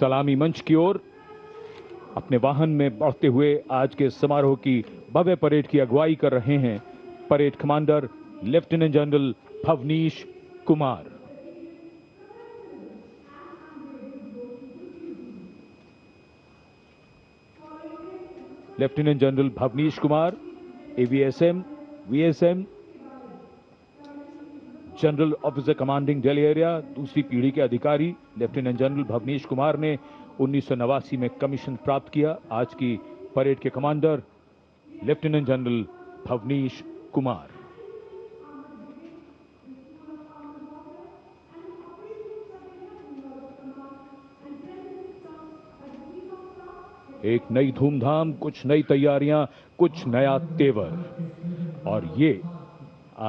सलामी मंच की ओर अपने वाहन में बढ़ते हुए आज के समारोह की भव्य परेड की अगुवाई कर रहे हैं parade commander lieutenant general Bhavnish Kumar. Lieutenant general Bhavnish Kumar, AVSM, VSM, general officer commanding Delhi area, दूसरी पीढ़ी के अधिकारी। लेफ्टिनेंट जनरल भवनीश कुमार ने 1989 में कमीशन प्राप्त किया। आज की परेड के commander lieutenant general Bhavnish Kumar. एक नई धूमधाम, कुछ नई तैयारियां, कुछ नया तेवर। और ये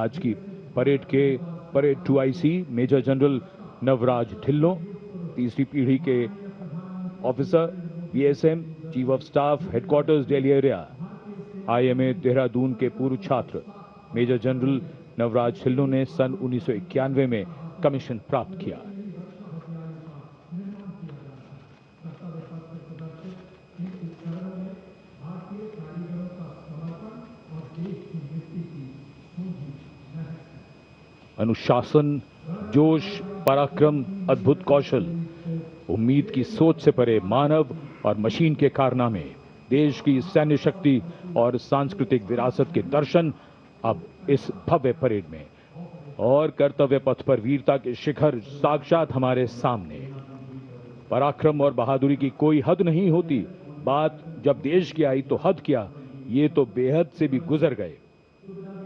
आज की परेड के parade 2IC major general Navraj Dhillon, तीसरी पीढ़ी के officer, BSM, chief of staff, headquarters Delhi area, IMA Dehradun के पूर्व छात्र मेजर जनरल नवराज ढिल्लों ने सन 1991 में कमीशन प्राप्त किया। अनुशासन, जोश, पराक्रम, अद्भुत कौशल, उम्मीद की सोच से परे मानव और मशीन के कारनामे, देश की सैन्य शक्ति और सांस्कृतिक विरासत के दर्शन अब इस भव्य परेड में। और कर्तव्य पथ पर वीरता के शिखर साक्षात हमारे सामने। पराक्रम और बहादुरी की कोई हद नहीं होती। बात जब देश की आई तो हद क्या, ये तो बेहद से भी गुजर गए।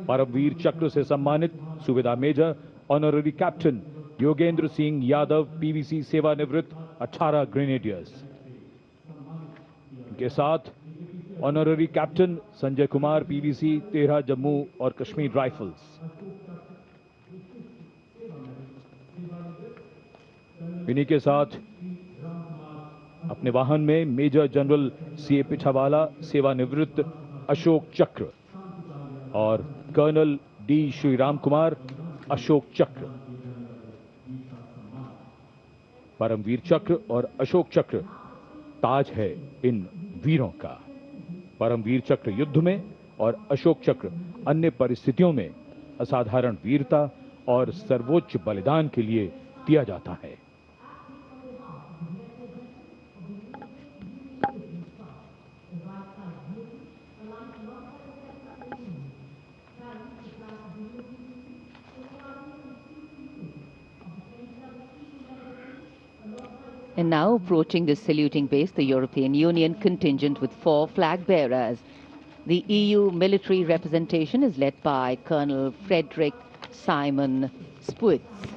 परमवीर चक्र से सम्मानित Subedar major honorary captain Yogendra Singh Yadav, PVC सेवानिवृत्त, 18 ग्रेनेडियर्स। इनके साथ honorary captain Sanjay Kumar, PVC, 13 Jammu और कश्मीर राइफल्स। इन्हीं के साथ अपने वाहन में मेजर जनरल CA पिछावाला, सेवानिवृत्त, अशोक चक्र, और कर्नल D श्रीराम कुमार, अशोक चक्र। परमवीर चक्र और अशोक चक्र ताज है इन वीरों का। परमवीर चक्र युद्ध में और अशोक चक्र अन्य परिस्थितियों में असाधारण वीरता और सर्वोच्च बलिदान के लिए दिया जाता है। And now approaching the saluting base, the European Union contingent with 4 flag bearers. The EU military representation is led by Colonel Frederick Simon Spitz.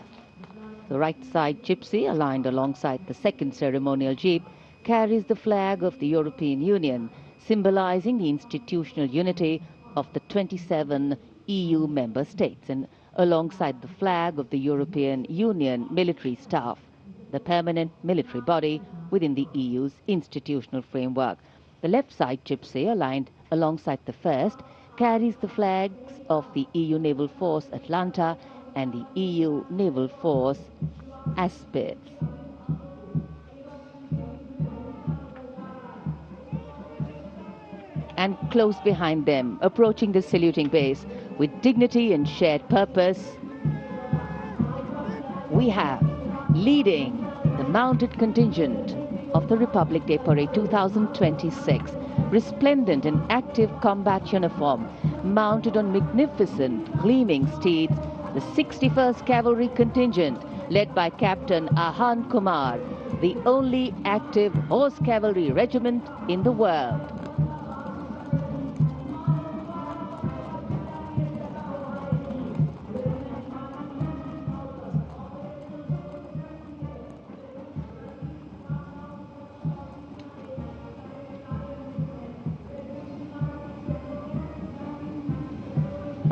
The right side gypsy, aligned alongside the second ceremonial jeep, carries the flag of the European Union, symbolizing the institutional unity of the 27 EU member states, and alongside the flag of the European Union military staff, the permanent military body within the EU's institutional framework. The left side gypsy, aligned alongside the first, carries the flags of the EU Naval Force Atlanta and the EU Naval Force Aspis. And close behind them, approaching the saluting base with dignity and shared purpose, we have, leading the mounted contingent of the Republic Day Parade 2026, resplendent in active combat uniform, mounted on magnificent gleaming steeds, the 61st Cavalry Contingent, led by Captain Ahan Kumar, the only active horse cavalry regiment in the world.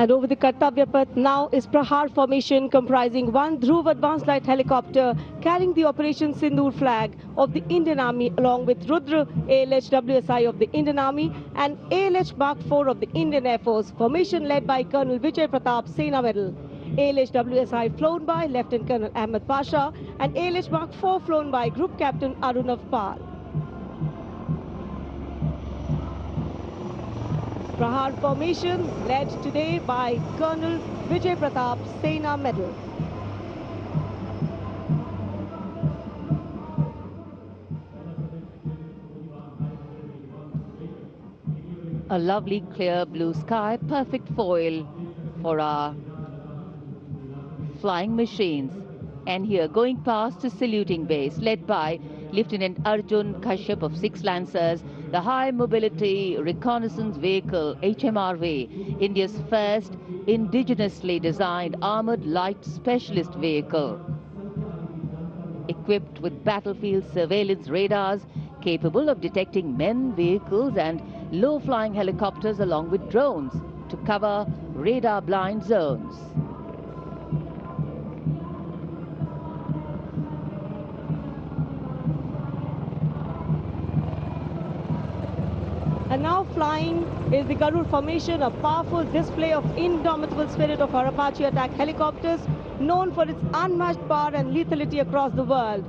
And over the Kartavya Path now is Prahar formation, comprising one Dhruv advanced light helicopter carrying the Operation Sindoor flag of the Indian Army, along with Rudra ALH WSI of the Indian Army and ALH Mark 4 of the Indian Air Force. Formation led by Colonel Vijay Pratap, Sena Medal. ALH WSI flown by Lieutenant Colonel Ahmed Pasha and ALH Mark 4 flown by Group Captain Arunav Pal. Prahar formation led today by Colonel Vijay Pratap, Sena Medal. A lovely clear blue sky, perfect foil for our flying machines. And here, going past the saluting base, led by Lieutenant Arjun Kashyap of 6 Lancers, the High Mobility Reconnaissance Vehicle, HMRV, India's first indigenously designed armored light specialist vehicle. Equipped with battlefield surveillance radars, capable of detecting men, vehicles and low-flying helicopters along with drones to cover radar-blind zones. And now flying is the Garud formation, a powerful display of indomitable spirit of our Apache attack helicopters, known for its unmatched power and lethality across the world.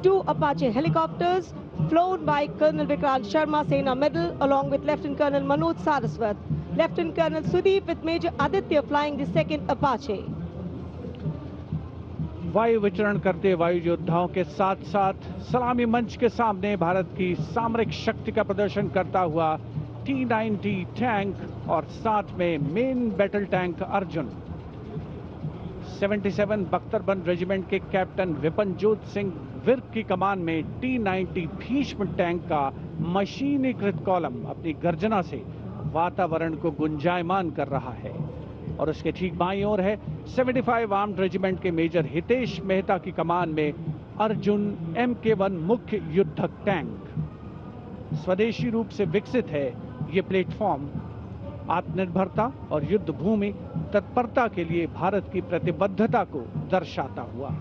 2 Apache helicopters flown by Colonel Vikrant Sharma, Sena Medal, along with Lieutenant Colonel Manoj Saraswat. Lieutenant Colonel Sudeep with Major Aditya flying the 2nd Apache. वायु विचरण करते वायु योद्धाओं के साथ साथ सलामी मंच के सामने भारत की सामरिक शक्ति का प्रदर्शन करता हुआ T-90 टैंक और साथ में मेन बैटल टैंक अर्जुन। 77 बख्तरबंद रेजिमेंट के कैप्टन विपनजोत सिंह विर्क की कमान में T-90 भीष्म टैंक का मशीनीकृत कॉलम अपनी गर्जना से वातावरण को गुंजायमान कर रहा है। और उसके ठीक बाईं ओर है 75 आर्म्ड रेजिमेंट के मेजर हितेश मेहता की कमान में अर्जुन MK1 मुख्य युद्धक टैंक। स्वदेशी रूप से विकसित है ये प्लेटफॉर्म आत्मनिर्भरता और युद्ध भूमि तत्परता के लिए भारत की प्रतिबद्धता को दर्शाता हुआ।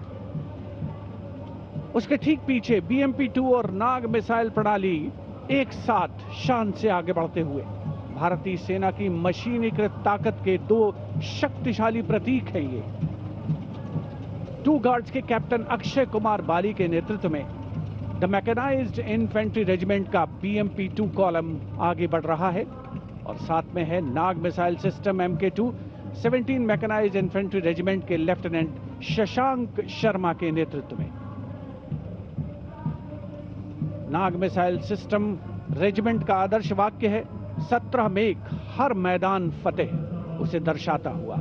उसके ठीक पीछे BMP-2 और नाग मिसाइल प्रणाली एक साथ शान से आगे बढ़ते हुए भारतीय सेना की मशीनीकृत ताकत के 2 शक्तिशाली प्रतीक हैं ये। 2 गार्ड्स के कैप्टन अक्षय कुमार बाली के नेतृत्व में द मैकेनाइज्ड इन्फेंट्री रेजिमेंट का BMP-2 कॉलम आगे बढ़ रहा है और साथ में है Nag missile system MK2 17 mechanised infantry regiment के लेफ्टिनेंट शशांक शर्मा के नेतृत्व में। नाग मिसाइल सिस्टम रेजिमेंट का आदर्श वाक्य है 17 मेघ हर मैदान फतेह, उसे दर्शाता हुआ।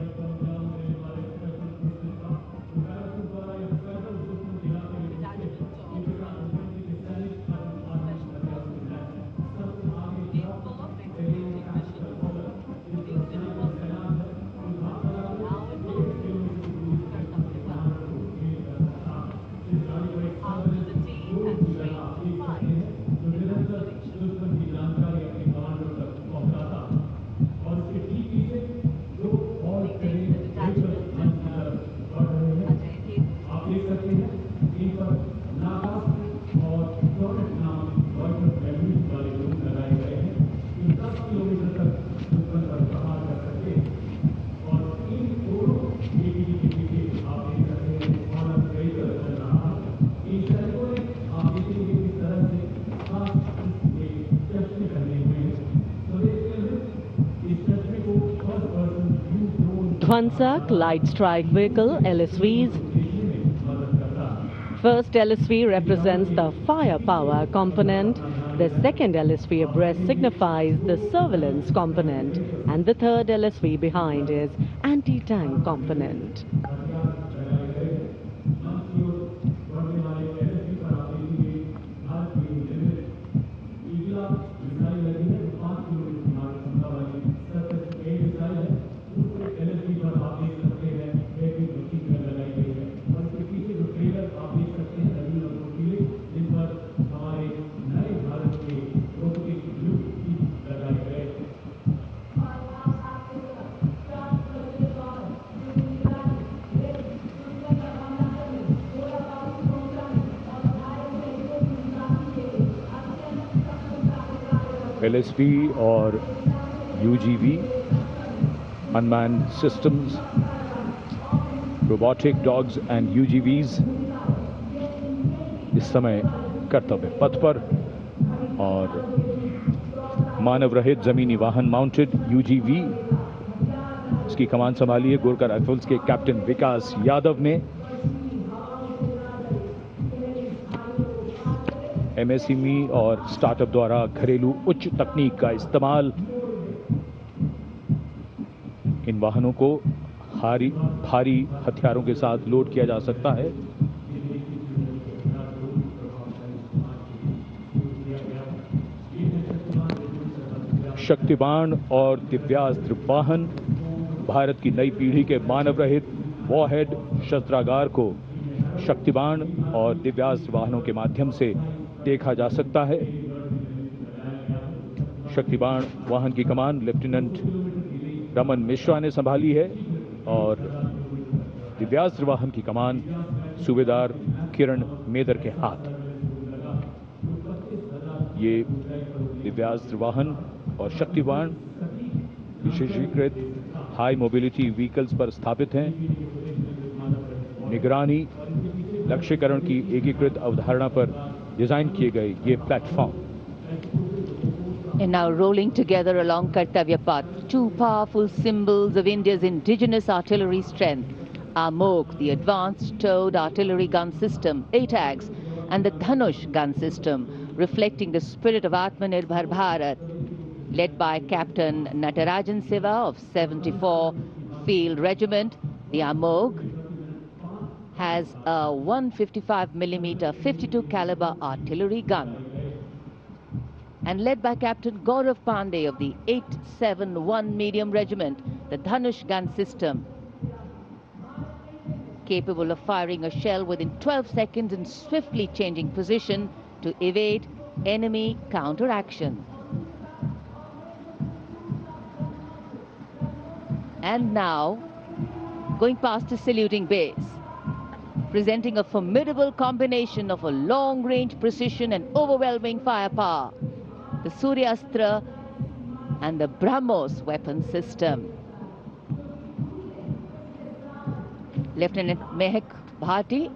Dwansak Light Strike Vehicle LSVs. First LSV represents the firepower component, the second LSV abreast signifies the surveillance component, and the third LSV behind is anti-tank component. LSV और UGV, unmanned systems, robotic dogs and UGVs इस समय कर्तव्य पथ पर, और मानव रहित जमीनी वाहन माउंटेड यूजीवी, इसकी कमान संभाली है गोरखा राइफल्स के कैप्टन विकास यादव ने। एमएसएमई और स्टार्टअप द्वारा घरेलू उच्च तकनीक का इस्तेमाल इन वाहनों को भारी हथियारों के साथ लोड किया जा सकता है। शक्तिबाण और दिव्यास्त्र वाहन, भारत की नई पीढ़ी के मानव रहित वॉरहेड शस्त्रागार को शक्तिबाण और दिव्यास्त्र वाहनों के माध्यम से देखा जा सकता है। शक्तिबाण वाहन की कमान लेफ्टिनेंट रमन मिश्रा ने संभाली है और दिव्यास्त्र वाहन की कमान सूबेदार किरण मेदर के हाथ। ये दिव्यास्त्र वाहन और शक्तिबाण विशेषीकृत हाई मोबिलिटी व्हीकल्स पर स्थापित हैं। निगरानी लक्ष्यकरण की एकीकृत अवधारणा पर डिजाइन किए गए ये platform. And now rolling together along Kartavya Path, two powerful symbols of India's indigenous artillery strength, AMOG, the Advanced Towed Artillery Gun System, ATAGS, and the Dhanush gun system, reflecting the spirit of Atmanirbhar Bharat, led by Captain Natarajan Siva of 74 Field Regiment. The AMOG has a 155mm 52 caliber artillery gun, and led by Captain Gaurav Pandey of the 871 Medium Regiment, the Dhanush gun system, capable of firing a shell within 12 seconds and swiftly changing position to evade enemy counteraction. And now, going past the saluting base, presenting a formidable combination of a long-range precision and overwhelming firepower, the Suryastra and the BrahMos weapon system. Lieutenant Mehak Bhati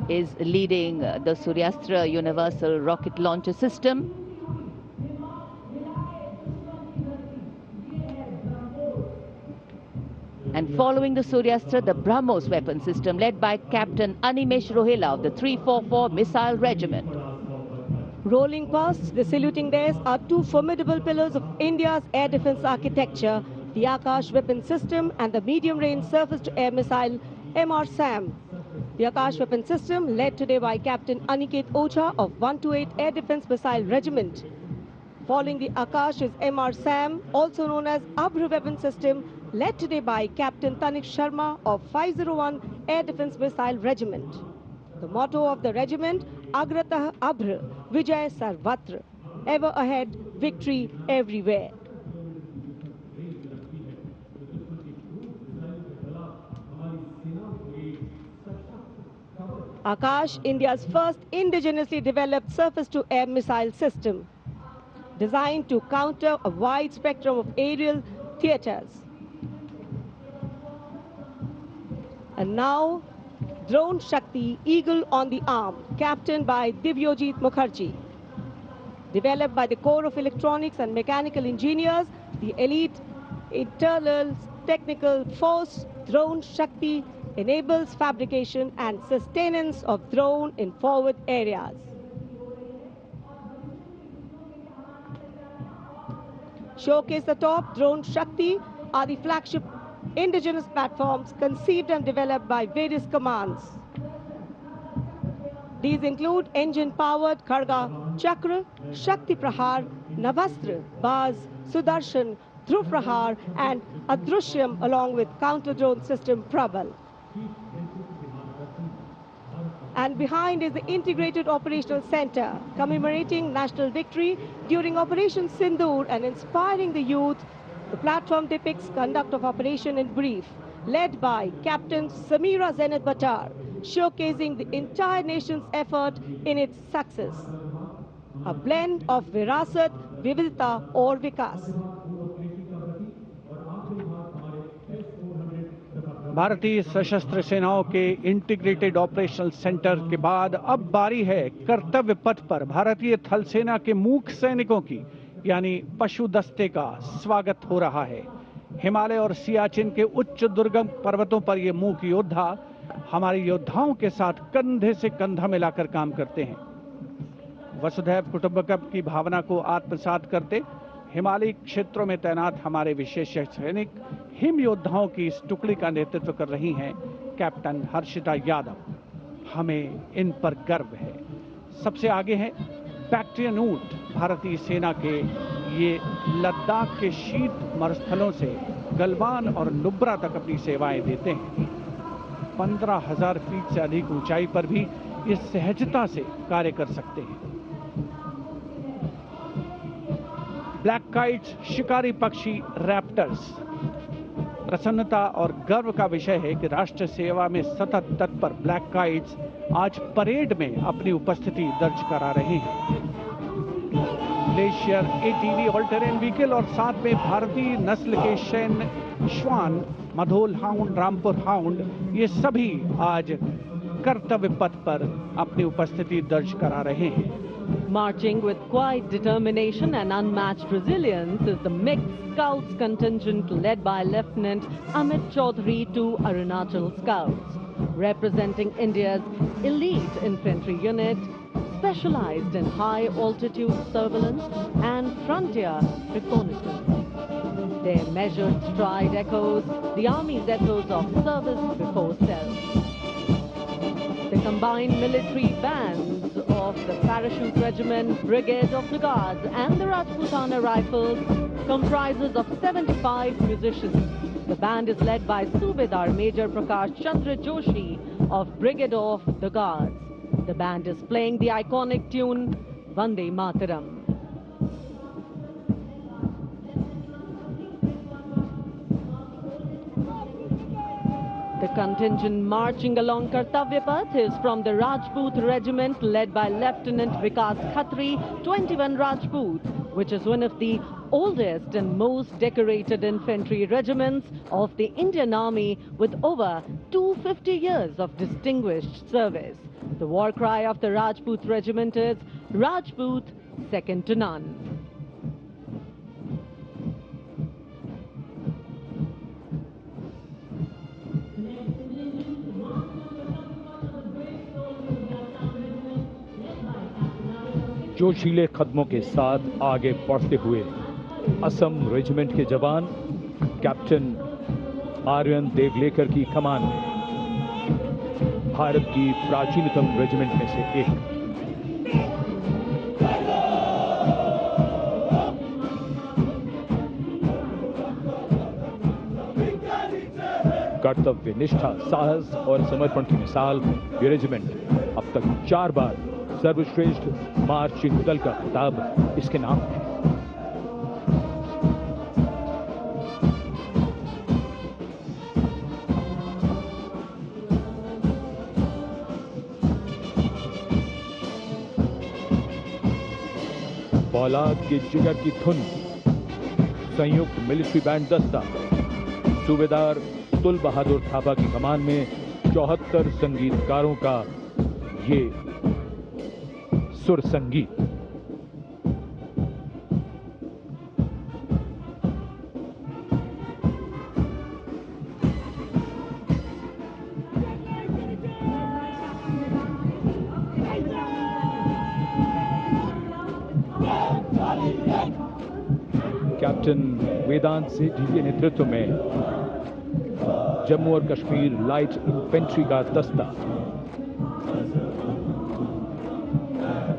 is leading the Suryastra Universal Rocket Launcher System. And following the Suryastra, the BrahMos weapon system, led by Captain Animesh Rohila of the 344 Missile Regiment. Rolling past the saluting days are two formidable pillars of India's air defense architecture, the Akash weapon system and the medium-range surface-to-air missile MR-SAM. The Akash weapon system, led today by Captain Aniket Ocha of 128 Air Defense Missile Regiment. Following the Akash is MR-SAM, also known as Abhr weapon system, led today by Captain Tanik Sharma of 501 Air Defense Missile Regiment. The motto of the regiment, Agratah Abhr, Vijay Sarvatra, ever ahead, victory everywhere. Akash, India's first indigenously developed surface-to-air missile system, designed to counter a wide spectrum of aerial theaters. And now, Drone Shakti, Eagle on the Arm, captained by Divyojit Mukherjee. Developed by the Corps of Electronics and Mechanical Engineers, the elite internal technical force, Drone Shakti, enables fabrication and sustenance of drone in forward areas. Showcase the top, Drone Shakti are the flagship indigenous platforms conceived and developed by various commands. These include engine-powered Kharga Chakra, Shakti Prahar, Navastra, Baz, Sudarshan, Dhruv Prahar, and Adrushyam, along with counter-drone system Prabal. And behind is the Integrated Operational Center, commemorating national victory during Operation Sindoor and inspiring the youth. The platform depicts conduct of operation in brief, led by Captain Samira Zenat Batar, showcasing the entire nation's effort in its success. A blend of Virasat, Vividta or Vikas. भारतीय सशस्त्र सेनाओं के integrated operational centre के बाद अब बारी है कर्तव्य पथ पर भारतीय थल सेना के मूक सैनिकों की, यानी पशु दस्ते का स्वागत हो रहा है। हिमालय और सियाचिन के उच्च दुर्गम पर्वतों पर ये मूक योद्धा हमारे योद्धाओं के साथ कंधे से कंधा मिलाकर काम करते हैं। वसुधैव कुटुंबकम की भावना को आत्मसात करते हिमालयी क्षेत्रों में तैनात हमारे विशेष सैनिक हिम योद्धाओं की इस टुकड़ी का नेतृत्व कर रही हैं कैप्टन हर्षिता यादव। हमें इन पर गर्व है। सबसे आगे हैं बैक्ट्रियन ऊंट। भारतीय सेना के ये लद्दाख के शीत मरुस्थलों से गलवान और नुब्रा तक अपनी सेवाएं देते हैं। 15,000 फीट से अधिक ऊंचाई पर भी ये सहजता से कार्य कर सकते हैं। ब्लैक काइट्स शिकारी पक्षी रैप्टर्स। प्रसन्नता और गर्व का विषय है कि राष्ट्र सेवा में सतत तत्पर ब्लैक काइट्स आज परेड में अपनी उपस्थिति दर्ज करा रहे हैं। Glacier ATV all terrain vehicle और साथ में भारतीय नस्ल के शैन श्वान, मधोल हाउंड, रामपुर हाउंड, ये सभी आज कर्तव्य पथ पर अपनी उपस्थिति दर्ज करा रहे हैं। Marching with quiet determination and unmatched resilience is the mixed Scouts contingent led by Lieutenant Amit Chaudhary to Arunachal Scouts, representing India's elite infantry unit, specialized in high altitude surveillance and frontier reconnaissance. Their measured stride echoes the Army's ethos of service before self. The combined military bands of the Parachute Regiment, Brigade of the Guards and the Rajputana Rifles comprises of 75 musicians. The band is led by Subedar Major Prakash Chandra Joshi of Brigade of the Guards. The band is playing the iconic tune Vande Mataram. The contingent marching along Kartavya Path is from the Rajput Regiment led by Lieutenant Vikas Khatri, 21 Rajput, which is one of the oldest and most decorated infantry regiments of the Indian Army with over 250 years of distinguished service. The war cry of the Rajput Regiment is Rajput, second to none. जोशीले कदमों के साथ आगे बढ़ते हुए Assam regiment के जवान captain Aryan Devlekar की कमान में, भारत की प्राचीनतम रेजिमेंट में से एक। कर्तव्य निष्ठा, साहस और समर्पण की मिसाल ये रेजिमेंट अब तक 4 बार सर्वश्रेष्ठ मार्चिंग दल का खिताब इसके नाम है। फौलाद के जिगर की धुन, संयुक्त मिलिट्री बैंड दस्ता, सूबेदार तुल बहादुर थापा की कमान में 74 संगीतकारों का ये सुर संगीत। कैप्टन वेदांत सेठी के नेतृत्व में जम्मू और कश्मीर लाइट इन्फेंट्री का दस्ता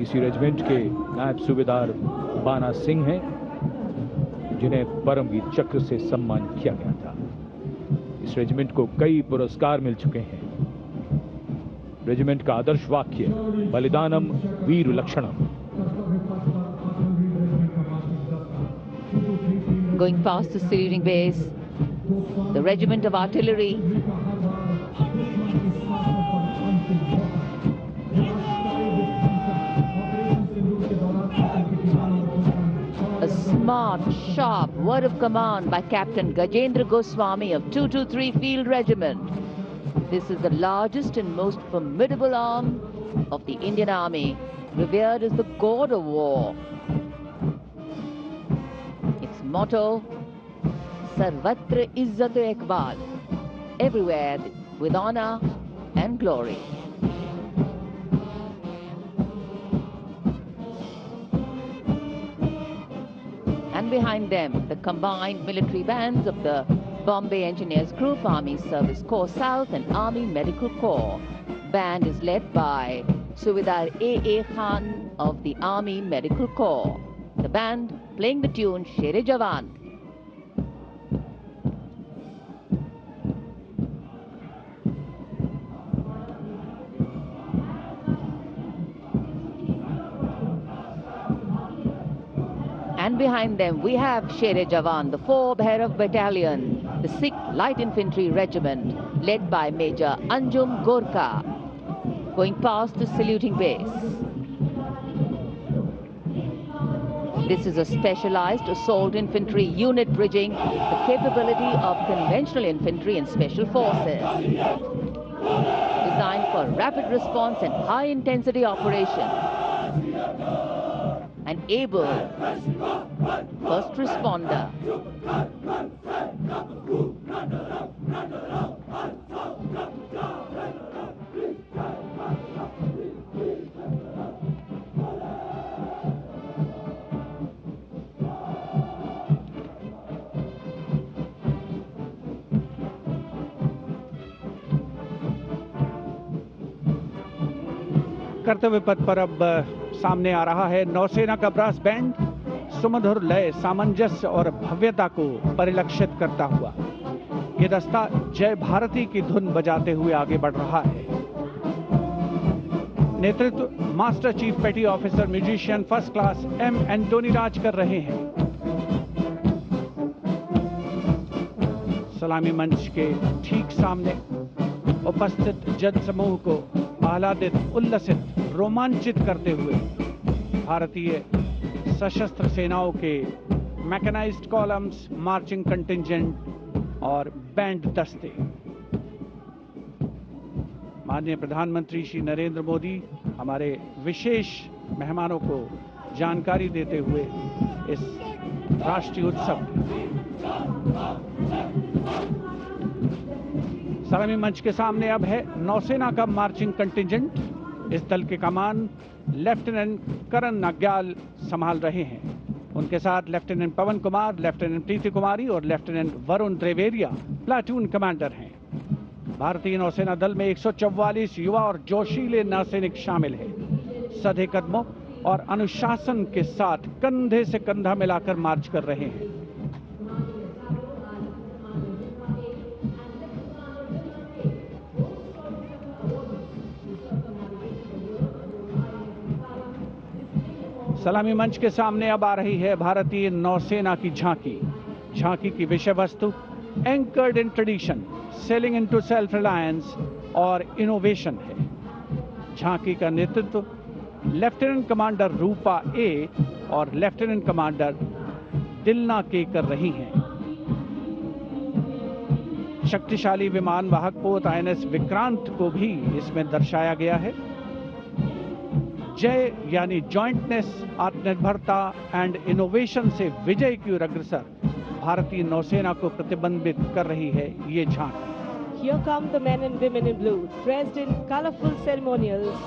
इसी रेजिमेंट के नायब सूबेदार बाना सिंह हैं, जिन्हें परमवीर चक्र से सम्मानित किया गया था। इस रेजिमेंट को कई पुरस्कार मिल चुके हैं। रेजिमेंट का आदर्श वाक्य बलिदानम वीर लक्षणम। Going past the saluting base, the regiment of artillery smart, sharp word of command by Captain Gajendra Goswami of 223 Field Regiment. This is the largest and most formidable arm of the Indian Army, revered as the god of war. Its motto, Sarvatra Izzat-e Iqbal, everywhere with honor and glory. And behind them, the combined military bands of the Bombay Engineers Group, Army Service Corps South and Army Medical Corps. Band is led by Subedar A.A. Khan of the Army Medical Corps. The band playing the tune Sher-e Jawan. And behind them we have Sher-e Jawan, the 4 Bhairav Battalion, the 6th Light Infantry Regiment, led by Major Anjum Gorka, going past the saluting base. This is a specialized assault infantry unit bridging the capability of conventional infantry and special forces. Designed for rapid response and high-intensity operations. An able first responder. कर्तव्य पथ पर अब सामने आ रहा है नौसेना का brass band, सुमधुर लय, सामंजस्य और भव्यता को परिलक्षित करता हुआ ये दस्ता जय भारती की धुन बजाते हुए आगे बढ़ रहा है। नेतृत्व master chief petty officer musician first class M Antony Raj कर रहे हैं। सलामी मंच के ठीक सामने उपस्थित जनसमूह को आह्लादित, उल्लसित, रोमांचित करते हुए भारतीय सशस्त्र सेनाओं के मैकेनाइज्ड कॉलम्स, मार्चिंग कंटिंजेंट और बैंड दस्ते। माननीय प्रधानमंत्री श्री नरेंद्र मोदी हमारे विशेष मेहमानों को जानकारी देते हुए इस राष्ट्रीय उत्सव सलामी मंच के सामने अब है नौसेना का मार्चिंग कंटिंजेंट। इस दल के कमान लेफ्टिनेंट करण नाग्याल संभाल रहे हैं। उनके साथ लेफ्टिनेंट पवन कुमार, लेफ्टिनेंट प्रीति कुमारी और लेफ्टिनेंट वरुण द्रेवेरिया प्लाटून कमांडर हैं। भारतीय नौसेना दल में 144 युवा और जोशीले नौसैनिक शामिल हैं। सधे कदमों और अनुशासन के साथ कंधे से कंधा मिलाकर मार्च कर रहे हैं। सलामी मंच के सामने अब आ रही है भारतीय नौसेना की झांकी। झांकी की विषय वस्तु anchored in tradition, sailing into self reliance और इनोवेशन है। झांकी का नेतृत्व लेफ्टिनेंट कमांडर रूपा ए और लेफ्टिनेंट कमांडर दिलना के कर रही हैं। शक्तिशाली विमान वाहक पोत INS विक्रांत को भी इसमें दर्शाया गया है। जय यानी जॉइंटनेस, आत्मनिर्भरता एंड इनोवेशन से विजय की ओर अग्रसर भारतीय नौसेना को प्रतिबिंबित कर रही है ये झांकी। Here come the men and women in blue, dressed in colorful ceremonials.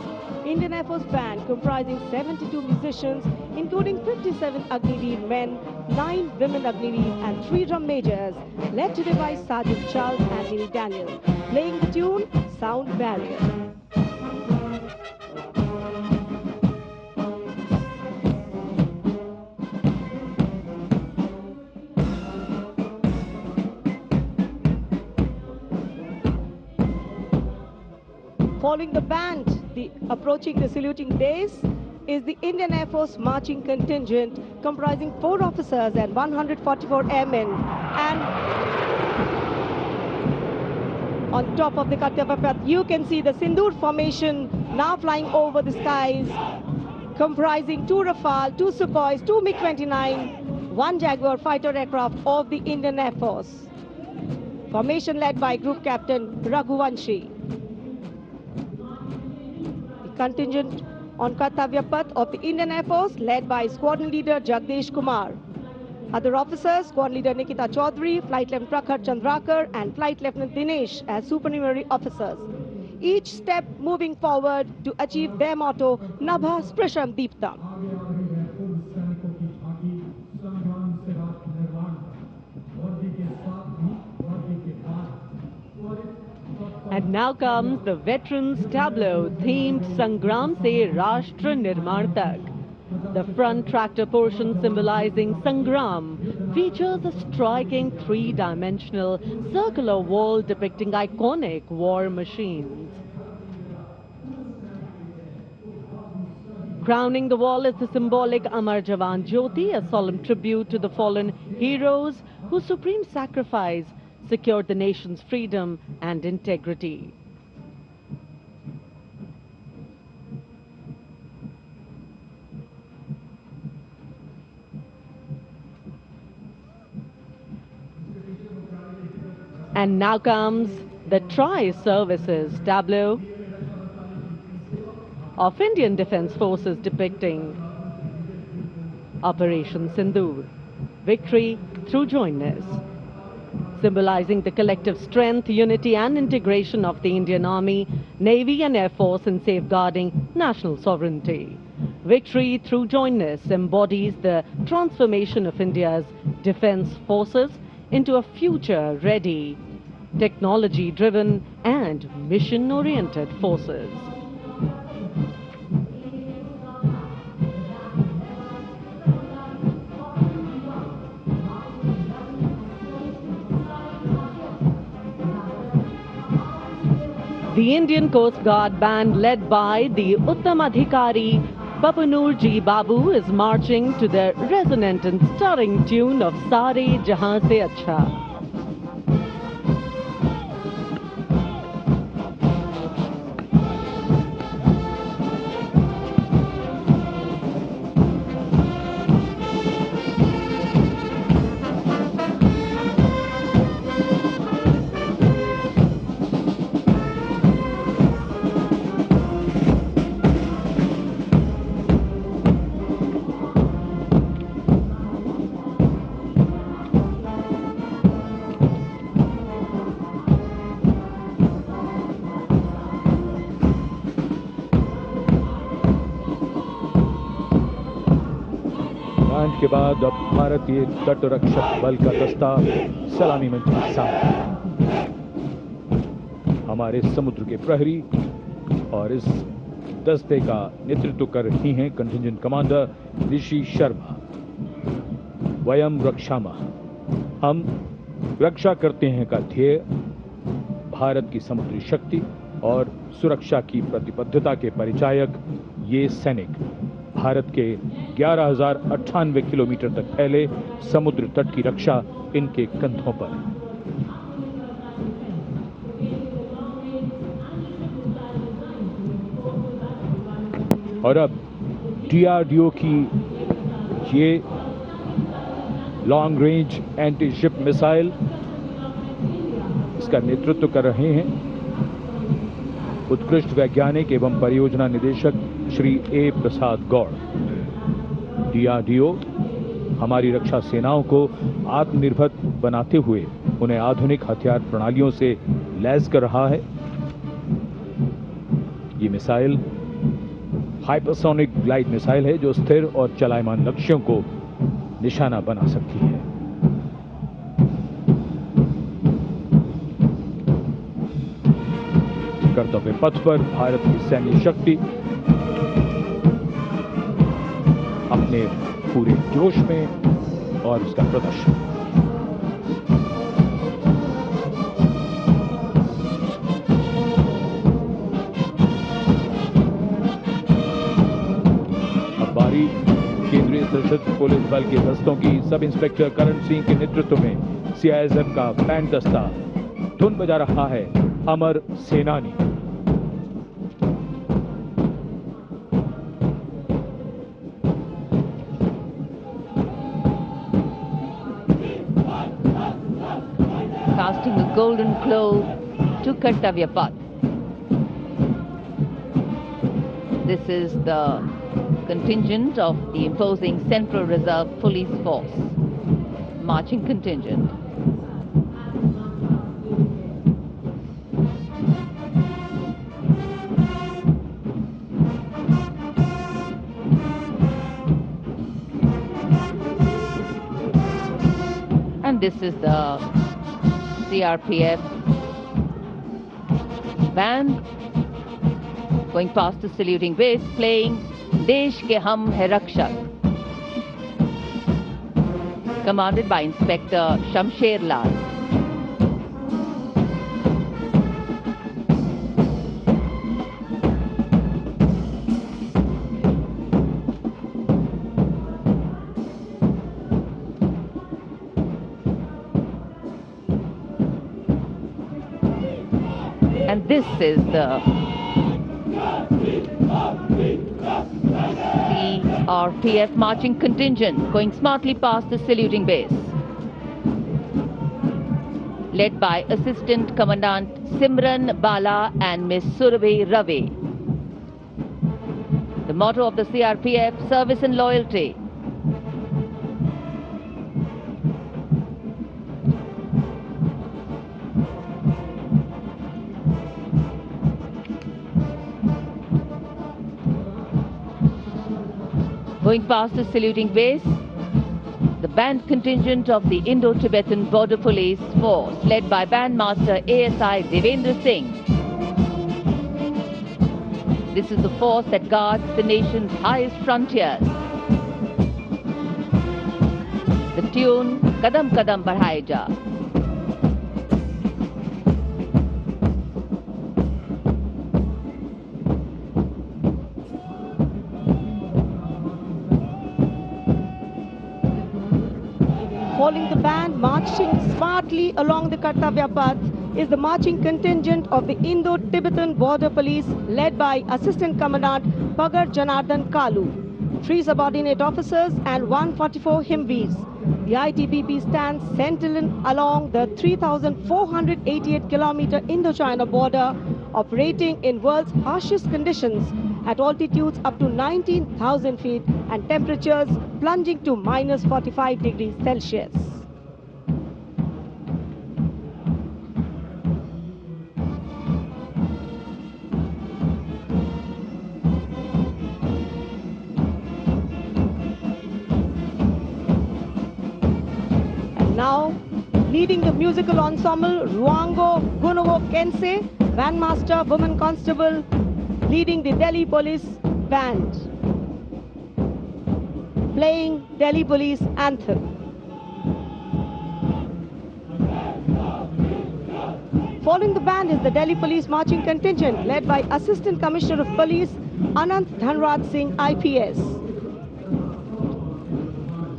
Indian Air Force band comprising 72 musicians, including 57 Agniveer men, 9 women Agniveer and 3 drum majors, led today by Sergeant Charles Anthony Daniel, playing the tune Sound Barrier. Following the band, approaching the saluting base is the Indian Air Force marching contingent comprising 4 officers and 144 airmen. And on top of the Kartavya Path, you can see the Sindoor formation now flying over the skies, comprising 2 Rafale, 2 Sukhois, 2 MiG-29, one Jaguar fighter aircraft of the Indian Air Force. Formation led by Group Captain Raghuvanshi. The contingent on Kartavya Path of the Indian Air Force led by Squadron Leader Jagdish Kumar. Other officers, Squadron Leader Nikita Chaudhary, Flight Lieutenant Prakhar Chandrakar and Flight Lieutenant Dinesh as supernumerary officers. Each step moving forward to achieve their motto, Nabha Sprisham Deeptam. And now comes the Veterans Tableau themed Sangram Se Rashtra Nirman Tak. The front tractor portion symbolizing Sangram features a striking three-dimensional circular wall depicting iconic war machines. Crowning the wall is the symbolic Amar Jawan Jyoti, a solemn tribute to the fallen heroes whose supreme sacrifice secured the nation's freedom and integrity. And now comes the Tri-Services Tableau of Indian Defence Forces depicting Operation Sindoor, victory through jointness, symbolizing the collective strength, unity and integration of the Indian Army, Navy and Air Force in safeguarding national sovereignty. Victory through jointness embodies the transformation of India's defence forces into a future-ready, technology-driven and mission-oriented forces. The Indian Coast Guard band led by the Uttam Adhikari Papanur Ji Babu is marching to the resonant and stirring tune of Sare Jahan Se Acha. के बाद अब भारतीय तट रक्षक बल का दस्ता सलामी मंच के सामने। हमारे समुद्र के प्रहरी और इस दस्ते का नेतृत्व कर रही हैं कंटिंजेंट कमांडर ऋषि शर्मा। वयम रक्षामः, हम रक्षा करते हैं का ध्येय भारत की समुद्री शक्ति और सुरक्षा की प्रतिबद्धता के परिचायक ये सैनिक भारत के 11,098 किलोमीटर तक फैले समुद्र तट की रक्षा इनके कंधों पर। और अब DRDO की ये long range anti ship missile, इसका नेतृत्व कर रहे हैं उत्कृष्ट वैज्ञानिक एवं परियोजना निदेशक श्री ए प्रसाद गौड़। DRDO हमारी रक्षा सेनाओं को आत्मनिर्भर बनाते हुए उन्हें आधुनिक हथियार प्रणालियों से लैस कर रहा है। ये मिसाइल हाइपरसोनिक ग्लाइड मिसाइल है जो स्थिर और चलायमान लक्ष्यों को निशाना बना सकती है। कर्तव्य पथ पर भारत की सैन्य शक्ति अपने पूरे जोश में और उसका प्रदर्शन। अब बारी केंद्रीय सशस्त्र पुलिस बल के दस्तों की सब इंस्पेक्टर करण सिंह के नेतृत्व में CISF का बैंड दस्ता धुन बजा रहा है अमर सेनानी। Golden Globe to Kartavya Path. This is the contingent of the imposing Central Reserve Police Force, marching contingent. And this is the CRPF band going past the saluting base, playing Desh Ke Hum Hai Rakshak, commanded by Inspector Shamsher Lal. And this is the CRPF marching contingent going smartly past the saluting base, led by Assistant Commandant Simran Bala and Miss Surabhi Ravi. The motto of the CRPF, service and loyalty. Going past the saluting base, the band contingent of the Indo-Tibetan Border Police Force, led by Bandmaster ASI Devendra Singh. This is the force that guards the nation's highest frontiers. The tune, Kadam Kadam Badhaye Ja. Following the band marching smartly along the Kartavya Path is the marching contingent of the Indo-Tibetan Border Police, led by Assistant Commandant Pagar Janardhan Kalu, 3 subordinate officers and 144 Humvees. The ITBP stands sentinel along the 3,488-kilometer Indo-China border, operating in world's harshest conditions at altitudes up to 19,000 feet and temperatures plunging to minus 45 degrees Celsius. And now, leading the musical ensemble, Ruango Gunovo Kense, Bandmaster Woman Constable, leading the Delhi Police Band, playing Delhi Police Anthem. Following the band is the Delhi Police Marching Contingent, led by Assistant Commissioner of Police Anant Dhanraj Singh IPS.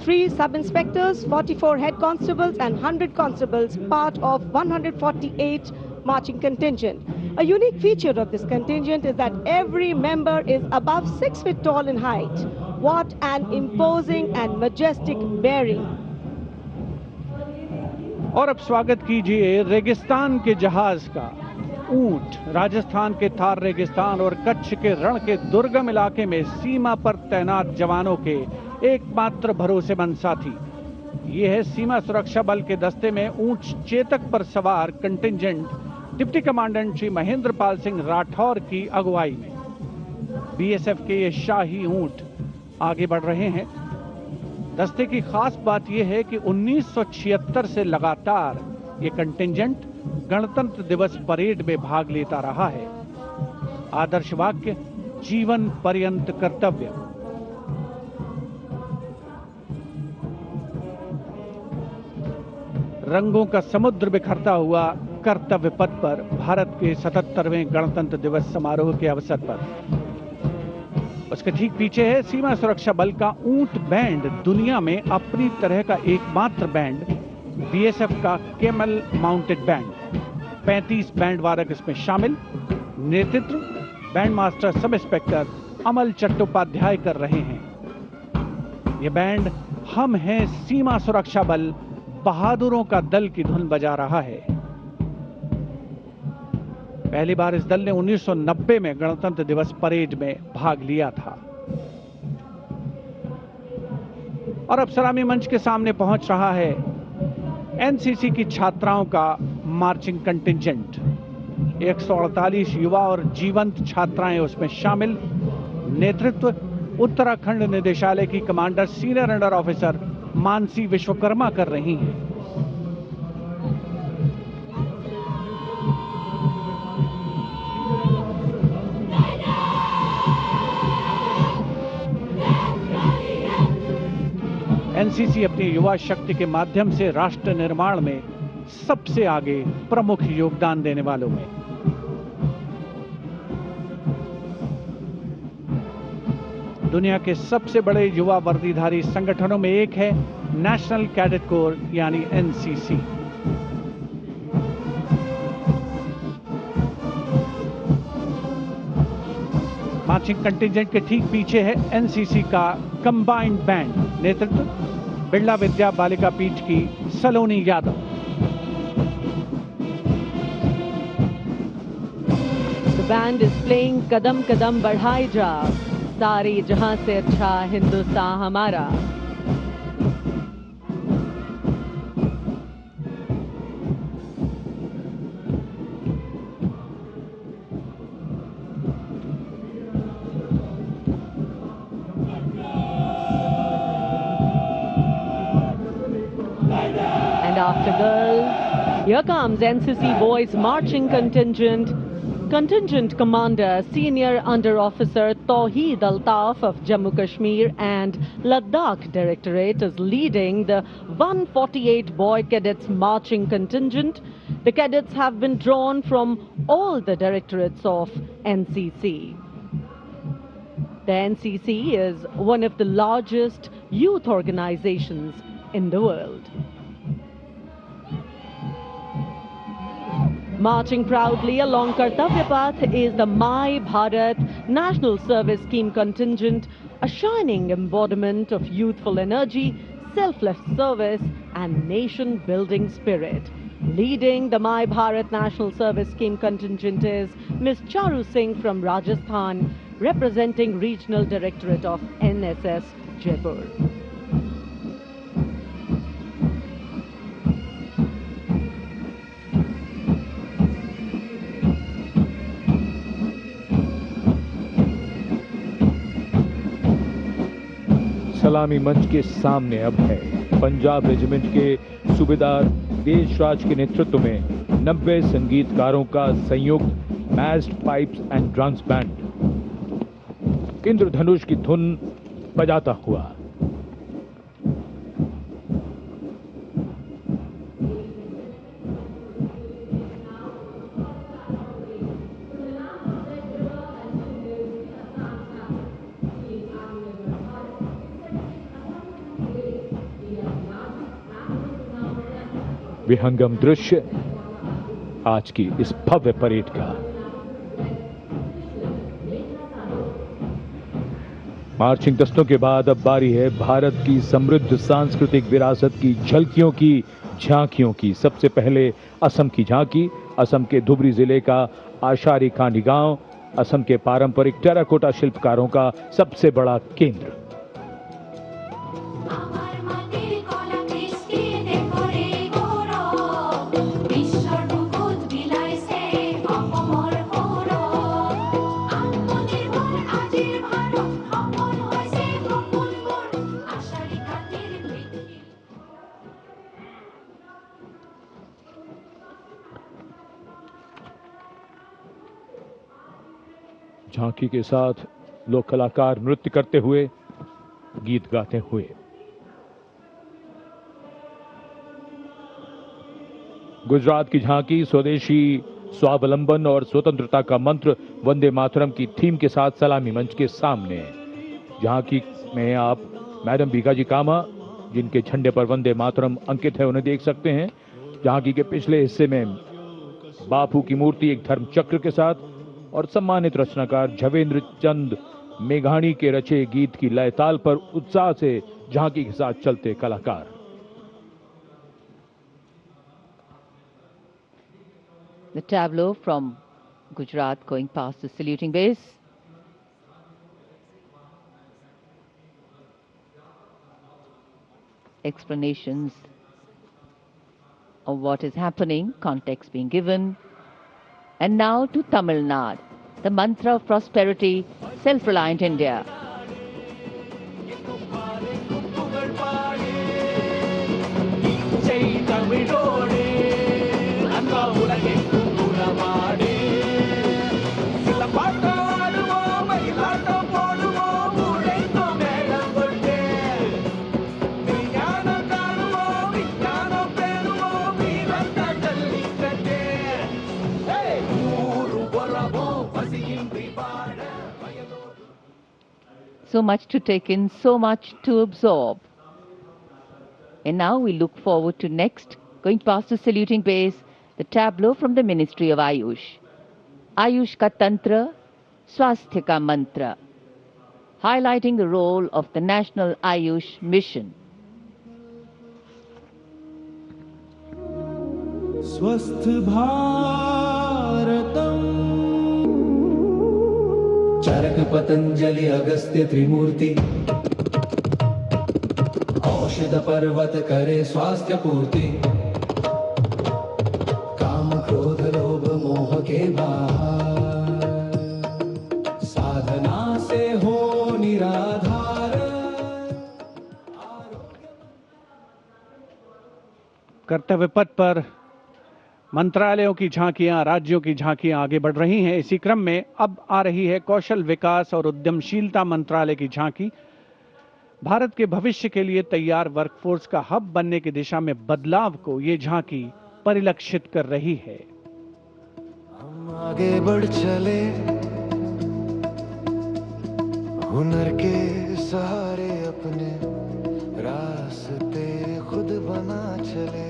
3 sub-inspectors, 44 head constables and 100 constables, part of 148 marching contingent. A unique feature of this contingent is that every member is above 6 feet tall in height. What an imposing and majestic bearing. और अब स्वागत कीजिए रेगिस्तान के जहाज का। ऊंट राजस्थान के थार रेगिस्तान और कच्छ के रण के दुर्गम इलाके में सीमा पर तैनात जवानों के एकमात्र भरोसेमंद साथी। ये है सीमा सुरक्षा बल के दस्ते में ऊंट चेतक पर सवार contingent deputy commandant Shri Mahendra Pal Singh Rathore की अगुवाई में। बीएसएफ के ये शाही ऊंट आगे बढ़ रहे हैं। दस्ते की खास बात यह है कि 1976 से लगातार ये कंटिंजेंट गणतंत्र दिवस परेड में भाग लेता रहा है। आदर्श वाक्य, जीवन पर्यंत कर्तव्य। रंगों का समुद्र बिखरता हुआ कर्तव्य पथ पर भारत के 77वें गणतंत्र दिवस समारोह के अवसर पर। उसके ठीक पीछे है सीमा सुरक्षा बल का ऊंट बैंड, दुनिया में अपनी तरह का एकमात्र बैंड, बीएसएफ का केमल माउंटेड बैंड। 35 बैंड वादक इसमें शामिल। नेतृत्व बैंड मास्टर सब इंस्पेक्टर अमल चट्टोपाध्याय कर रहे हैं। यह बैंड हम हैं सीमा सुरक्षा बल, बहादुरों का दल की धुन बजा रहा है। पहली बार इस दल ने 1990 में गणतंत्र दिवस परेड में भाग लिया था। और अब सलामी मंच के सामने पहुंच रहा है एनसीसी की छात्राओं का मार्चिंग कंटिंजेंट। 148 युवा और जीवंत छात्राएं उसमें शामिल। नेतृत्व उत्तराखंड निदेशालय की commander senior under officer Mansi Vishwakarma कर रही हैं। एनसीसी अपनी युवा शक्ति के माध्यम से राष्ट्र निर्माण में सबसे आगे प्रमुख योगदान देने वालों में। दुनिया के सबसे बड़े युवा वर्दीधारी संगठनों में एक है नेशनल कैडेट कोर यानी एनसीसी। मार्चिंग कंटिंजेंट के ठीक पीछे है एनसीसी का कंबाइंड बैंड। नेतृत्व बिरला विद्या बालिका पीठ की सलोनी Yadav. The band is playing कदम कदम बढ़ाए जा, सारे जहां से अच्छा हिंदुस्तान हमारा। And after girls, here comes NCC boys marching contingent. Contingent Commander Senior Under Officer Tawheed Altaf of Jammu Kashmir and Ladakh Directorate is leading the 148 boy cadets marching contingent. The cadets have been drawn from all the directorates of NCC. The NCC is one of the largest youth organizations in the world. Marching proudly along Kartavya Path is the My Bharat National Service Scheme contingent, a shining embodiment of youthful energy, selfless service and nation-building spirit. Leading the My Bharat National Service Scheme contingent is Ms. Charu Singh from Rajasthan, representing Regional Directorate of NSS Jaipur. सलामी मंच के सामने अब है Punjab regiment के सूबेदार देशराज के नेतृत्व में 90 संगीतकारों का संयुक्त massed pipes and drums band Indradhanush की धुन बजाता हुआ। विहंगम दृश्य आज की इस भव्य परेड का। मार्चिंग दस्तों के बाद अब बारी है भारत की समृद्ध सांस्कृतिक विरासत की झलकियों की, झांकियों की। सबसे पहले असम की झांकी, असम के धुबरी जिले का आशारी कांडी गांव, असम के पारंपरिक टेराकोटा शिल्पकारों का सबसे बड़ा केंद्र। झांकी के साथ लोक कलाकार नृत्य करते हुए, गीत गाते हुए। गुजरात की झांकी स्वदेशी स्वावलंबन और स्वतंत्रता का मंत्र वंदे मातरम की थीम के साथ सलामी मंच के सामने। झांकी में आप मैडम भीखाजी कामा, जिनके झंडे पर वंदे मातरम अंकित है, उन्हें देख सकते हैं। झांकी के पिछले हिस्से में बापू की मूर्ति एक धर्म चक्र के साथ और सम्मानित रचनाकार झवेंद्र चंद मेघाणी के रचे गीत की लय ताल पर उत्साह से झांकी के साथ चलते कलाकार। The tableau from Gujarat going past the saluting base. Explanations of what is happening, context being given. And now to Tamil Nadu, the mantra of prosperity, self-reliant India. So much to take in, so much to absorb. And now we look forward to next, going past the saluting base, the tableau from the Ministry of Ayush. Ayush ka Tantra, Swasthya ka Mantra, highlighting the role of the National Ayush Mission. स्वस्थ भारतम चरक पतंजलि अगस्त्य त्रिमूर्ति औषध पर्वत करे स्वास्थ्य पूर्ति काम क्रोध लोभ मोह के बाहर साधना से हो निराधार। कर्तव्य पथ पर मंत्रालयों की झांकियां, राज्यों की झांकियां आगे बढ़ रही हैं। इसी क्रम में अब आ रही है कौशल विकास और उद्यमशीलता मंत्रालय की झांकी। भारत के भविष्य के लिए तैयार वर्कफोर्स का हब बनने की दिशा में बदलाव को ये झांकी परिलक्षित कर रही है। हम आगे बढ़ चले हुनर के सहारे अपने रास्ते खुद बना चले।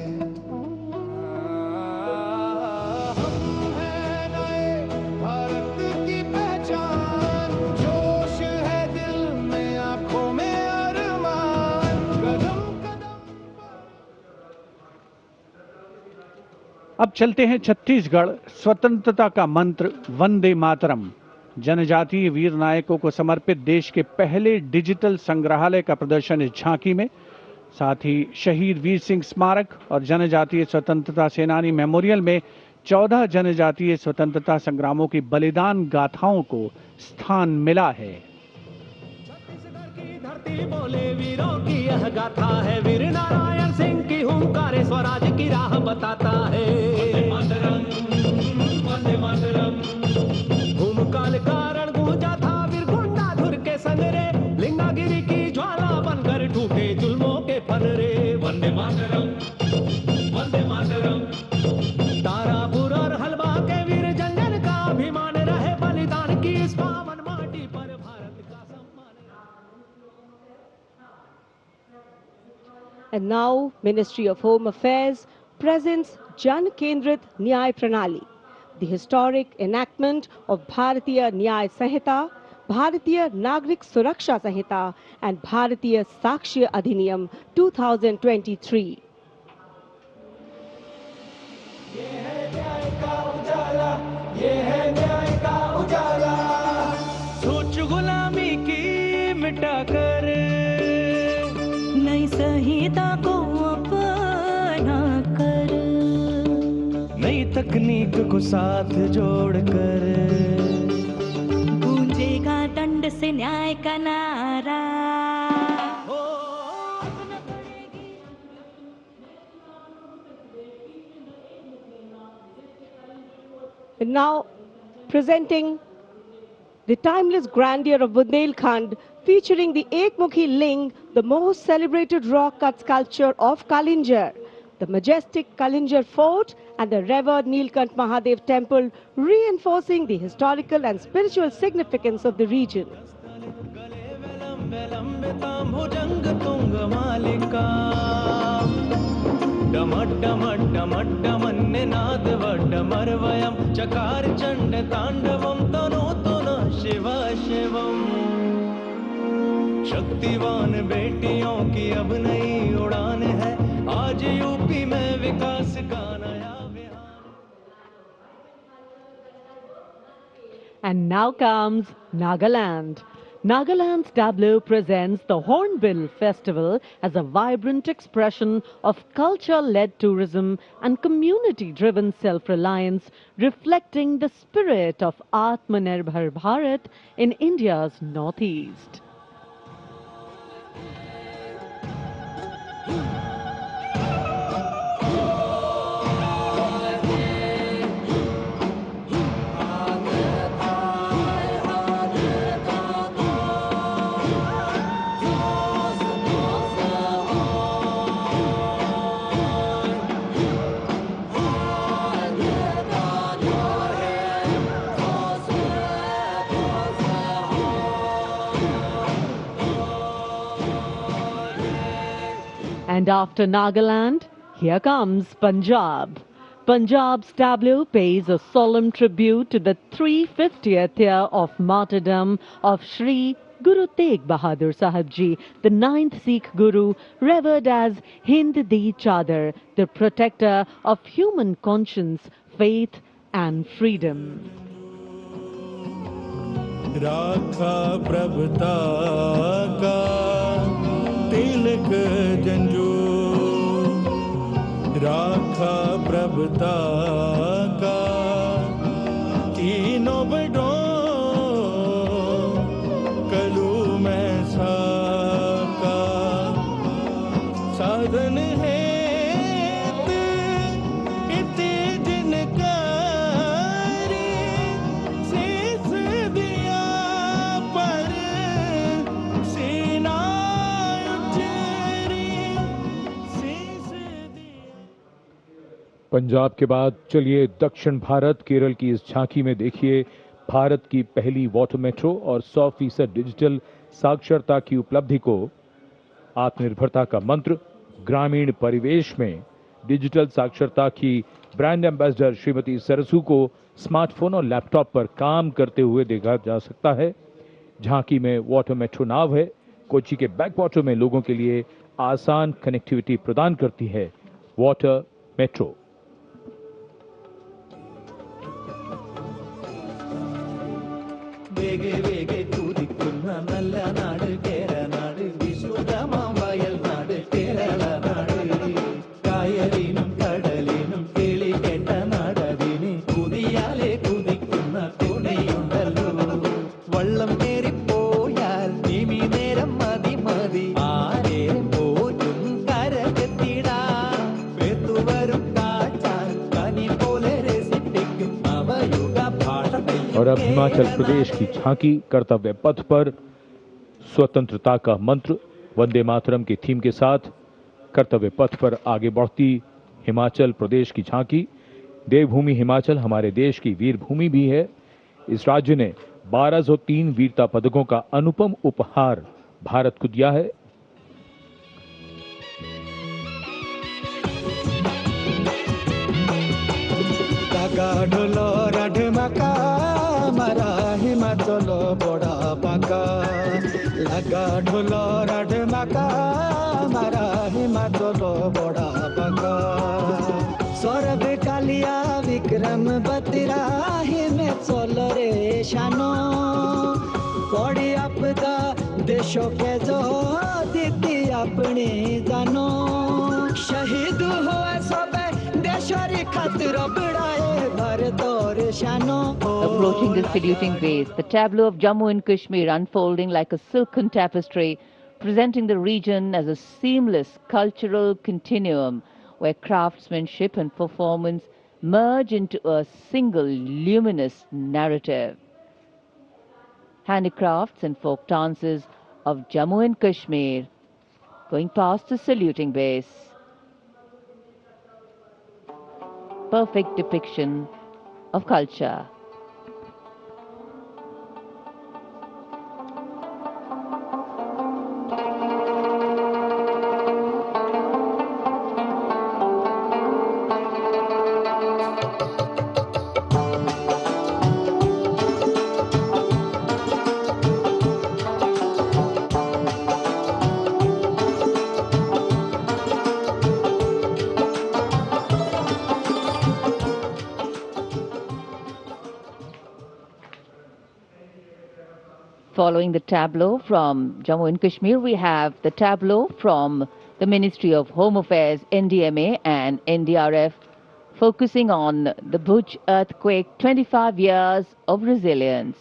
अब चलते हैं छत्तीसगढ़। स्वतंत्रता का मंत्र वंदे मातरम, जनजातीय वीर नायकों को समर्पित देश के पहले डिजिटल संग्रहालय का प्रदर्शन इस झांकी में। साथ ही शहीद वीर सिंह स्मारक और जनजातीय स्वतंत्रता सेनानी मेमोरियल में 14 जनजातीय स्वतंत्रता संग्रामों की बलिदान गाथाओं को स्थान मिला है। छत्तीसगढ़ की धरती बोले वीरों की यह गाथा है, वीर नारायण सिंह की हुंकार स्वराज की राह बताता है। वंदे मातरम भूमकाल कारण गूंजा था वीर गुंडाधुर के संगरे, लिंगागिरी की ज्वाला बनकर ठूके जुल्मों के फनरे। वंदे मातरम वंदे मातरम तारापुर और हलवा के वीर जंजन का अभिमान रहे, बलिदान की इस पावन माटी पर भारत का सम्मान। And now, Ministry of Home Affairs presents Jan Kendrit Nyay Pranali, the historic enactment of Bharatiya Nyay Sanhita, Bharatiya Nagrik Suraksha Sanhita, and Bharatiya Sakshya Adhiniyam 2023. सोच गुलामी की मिटाकर नई संहिता को अपना कर, नई तकनीक को साथ जोड़कर गूंजेगा दंड से न्याय का नारा। And now, presenting the timeless grandeur of Bundelkhand, featuring the Ekmukhi Ling, the most celebrated rock cut sculpture of Kalinjar, the majestic Kalinjar Fort, and the revered Nilkant Mahadev Temple, reinforcing the historical and spiritual significance of the region. चकार चंड तांडवम तनो तनो शिवा शिवम, शक्तिवान बेटियों की अब नई उड़ान है, आज यूपी में विकास का नया विहार। And now comes Nagaland. Nagaland's tableau presents the Hornbill Festival as a vibrant expression of culture-led tourism and community-driven self-reliance, reflecting the spirit of Atmanirbhar Bharat in India's northeast. And after Nagaland, here comes Punjab. Punjab's tableau pays a solemn tribute to the 350th year of martyrdom of Shri Guru Tegh Bahadur Sahib Ji, the 9th Sikh Guru, revered as Hind Di Chadar, the protector of human conscience, faith and freedom. राखा प्रभुता का तिलक जंजू, राखा प्रभुता का तीनों बड़ों कलू में साका साधन है इति जिनका पंजाब के बाद चलिए दक्षिण भारत केरल की इस झांकी में देखिए भारत की पहली वाटर मेट्रो और 100% डिजिटल साक्षरता की उपलब्धि को। आत्मनिर्भरता का मंत्र ग्रामीण परिवेश में डिजिटल साक्षरता की ब्रांड एम्बेसडर श्रीमती सरसू को स्मार्टफोन और लैपटॉप पर काम करते हुए देखा जा सकता है। झांकी में वाटर मेट्रो नाव है, कोच्चि के बैकवाटर में लोगों के लिए आसान कनेक्टिविटी प्रदान करती है वाटर मेट्रो। വേഗേ വേഗേ കുതിക്കുന്ന നല്ല നാട് കേരനാട്, വിശുദ്ധമാം വയൽ നാട് കേരളനാട്, കായലിനും കടലിനും കിളി കേട്ട നാടതിന് കുതിയാലെ കുതിക്കുന്ന തുണയുണ്ടല്ലോ, വള്ളം കേറിപ്പോയാൽ നിമി നേരം മതി മതി ആരെ പോറ്റും കരകെത്തിടാം, പേത്തുവരും കാച്ചാൻ കനി പോലെ രസിപ്പിക്കും അവയുഗ ഭാഷ। और अब हिमाचल प्रदेश की झांकी कर्तव्य पथ पर स्वतंत्रता का मंत्र वंदे मातरम के थीम के साथ कर्तव्य पथ पर आगे बढ़ती हिमाचल प्रदेश की झांकी। देवभूमि हिमाचल हमारे देश की वीर भूमि भी है। इस राज्य ने 1203 वीरता पदकों का अनुपम उपहार भारत को दिया है। ढोलो राढमाका मारा हिमाचल बड़ा पाका, लगा ढोलो राढमाका मारा हिमाचल बड़ा पाका, सौरभ कालिया विक्रम बत्रा हिमाचल रे शानो, पड़ी आपदा देशों के जो दीदी अपनी जानो, शहीद हुआ सब देशरी खातिर बढ़ाए भारत और शानो। Approaching the saluting base, the tableau of Jammu and Kashmir unfolding like a silken tapestry, presenting the region as a seamless cultural continuum where craftsmanship and performance merge into a single luminous narrative. Handicrafts and folk dances of Jammu and Kashmir going past the saluting base. Perfect depiction of culture. Following the tableau from Jammu and Kashmir, we have the tableau from the Ministry of Home Affairs, NDMA and NDRF, focusing on the Bhuj earthquake, 25 years of resilience.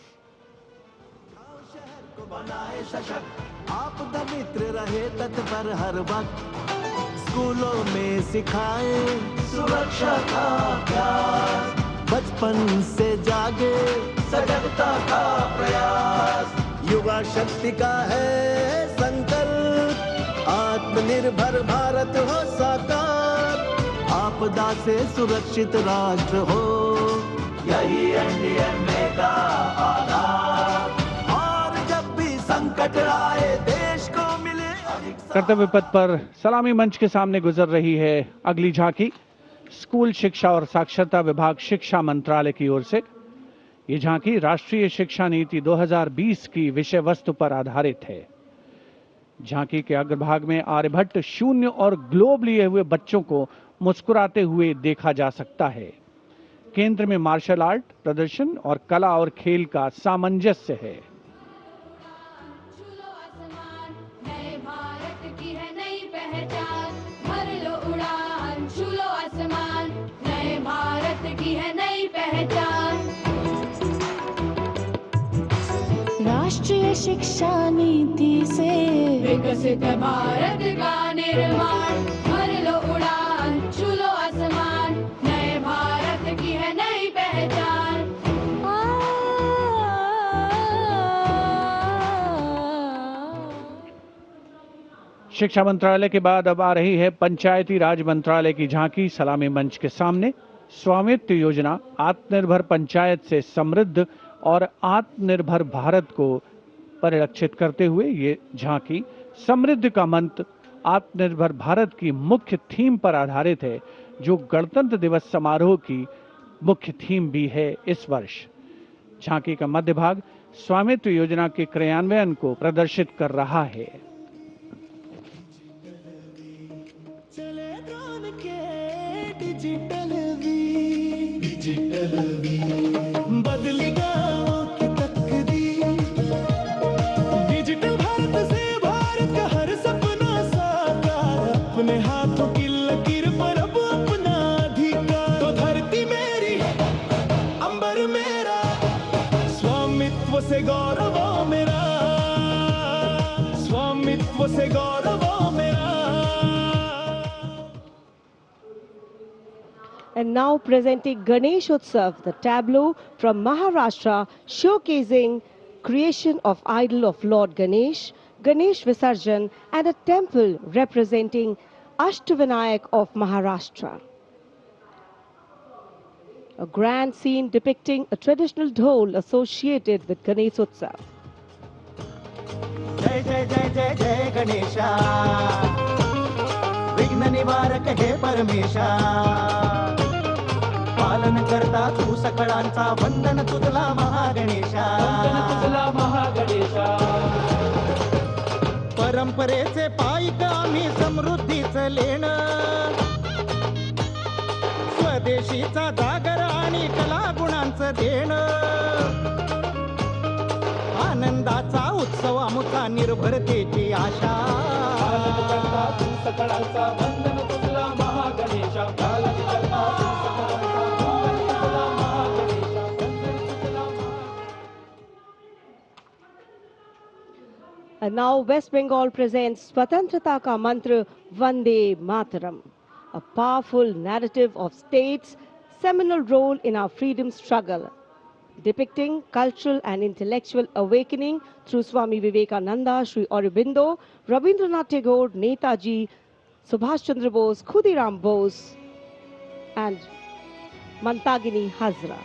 आपदा मित्र रहे तत्पर हर वक्त, स्कूलों में सिखाए सुरक्षा का अभ्यास, बचपन से जागे सजगता का प्रयास, युवा शक्ति का है संकल्प, आत्मनिर्भर भारत हो साकार, आपदा से सुरक्षित राष्ट्र हो, यही एनडीएमए का आधार, और जब भी संकट आए देश को मिले। कर्तव्य पथ पर सलामी मंच के सामने गुजर रही है अगली झांकी। स्कूल शिक्षा और साक्षरता विभाग शिक्षा मंत्रालय की ओर से ये झांकी राष्ट्रीय शिक्षा नीति 2020 की विषय वस्तु पर आधारित है। झांकी के अग्रभाग में आर्यभट्ट, शून्य और ग्लोब लिए हुए बच्चों को मुस्कुराते हुए देखा जा सकता है। केंद्र में मार्शल आर्ट प्रदर्शन और कला और खेल का सामंजस्य है। राष्ट्रीय शिक्षा नीति से विकसित भारत का निर्माण, भर लो उड़ान, छू लो आसमान, नए भारत की है नई पहचान। शिक्षा मंत्रालय के बाद अब आ रही है पंचायती राज मंत्रालय की झांकी सलामी मंच के सामने। स्वामित्व योजना आत्मनिर्भर पंचायत से समृद्ध और आत्मनिर्भर भारत को परिलक्षित करते हुए ये झांकी समृद्धि का मंत्र आत्मनिर्भर भारत की मुख्य थीम पर आधारित है, जो गणतंत्र दिवस समारोह की मुख्य थीम भी है इस वर्ष। झांकी का मध्य भाग स्वामित्व योजना के क्रियान्वयन को प्रदर्शित कर रहा है। बदली गाँवों की तकदीर, डिजिटल भारत से भारत का हर सपना साकार, अपने हाथों की लकीर पर अब अपना अधिकार। तो धरती मेरी, अंबर मेरा, स्वामित्व से गौरव मेरा, स्वामित्व से गौरव मेरा। And now presenting Ganesh Utsav, the tableau from Maharashtra showcasing creation of idol of Lord Ganesh, Ganesh Visarjan and a temple representing Ashtavinayak of Maharashtra. A grand scene depicting a traditional dhol associated with Ganesh Utsav. जय जय जय जय जय गणेशा, विघ्न निवारक हे परमेशा, पालन करता तू सकळांचा, वंदन तुझला महागणेशा, वंदन तुझला महागणेशा। परंपरेचे पायिक आम्ही समृद्धीचं लेणं, स्वदेशीचा जागर आणि कला गुणांचं देणं, आनंदाचा उत्सव आमुचा निर्भरतेची आशा, पालन करता तू सकळांचा, वंदन तुझला महागणेशा, पालन करता तू सकळांचा, वंदन तुझला महागणेशा, वंदन तुझला महागणेशा। And now West Bengal presents Swatantrata Ka Mantra Vande Mataram, a powerful narrative of state's seminal role in our freedom struggle, depicting cultural and intellectual awakening through Swami Vivekananda, Sri Aurobindo, Rabindranath Tagore, Netaji, Subhash Chandra Bose, Khudiram Bose, and Mantagini Hazra.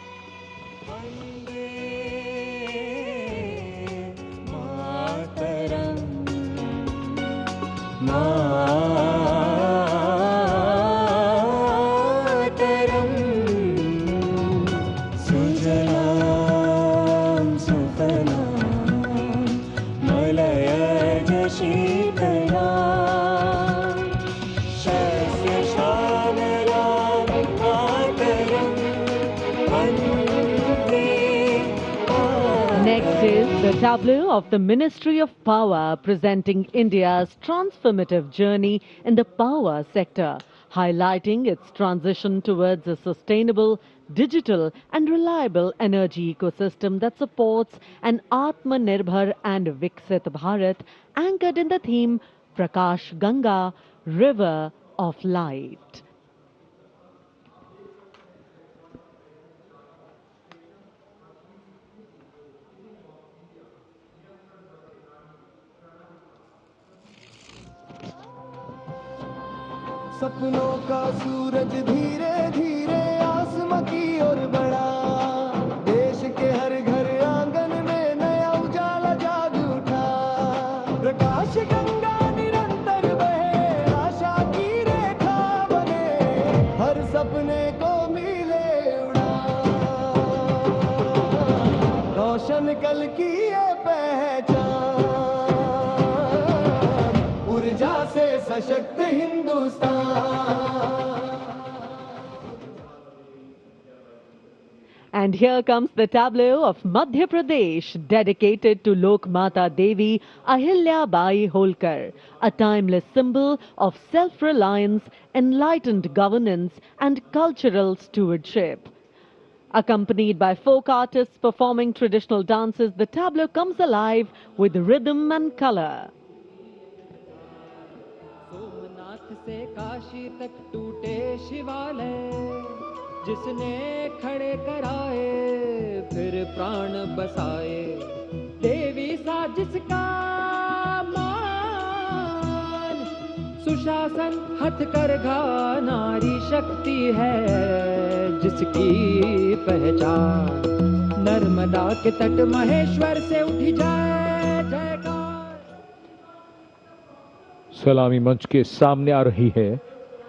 Next is the tableau of the Ministry of Power presenting India's transformative journey in the power sector, highlighting its transition towards a sustainable, digital and reliable energy ecosystem that supports an Atmanirbhar and Viksit Bharat anchored in the theme Prakash Ganga, River of Light. सपनों का सूरज धीरे धीरे आसमां की ओर बढ़ा, देश के हर घर आंगन में नया उजाला जाग उठा। प्रकाश गंगा निरंतर बहे, आशा की रेखा बने, हर सपने को मिले उड़ान। रोशन कल की ये पहचान, ऊर्जा से सशक्त Hindustan. And here comes the tableau of Madhya Pradesh, dedicated to Lok Mata Devi Ahilya Bai Holkar, a timeless symbol of self-reliance, enlightened governance and cultural stewardship. Accompanied by folk artists performing traditional dances, the tableau comes alive with rhythm and color. Somnath से काशी तक टूटे शिवालय, जिसने खड़े कराए फिर प्राण बसाए। देवी सा जिसका मान, सुशासन हथकरघा नारी शक्ति है जिसकी पहचान। नर्मदा के तट महेश्वर से उठी जाए जयकार। सलामी मंच के सामने आ रही है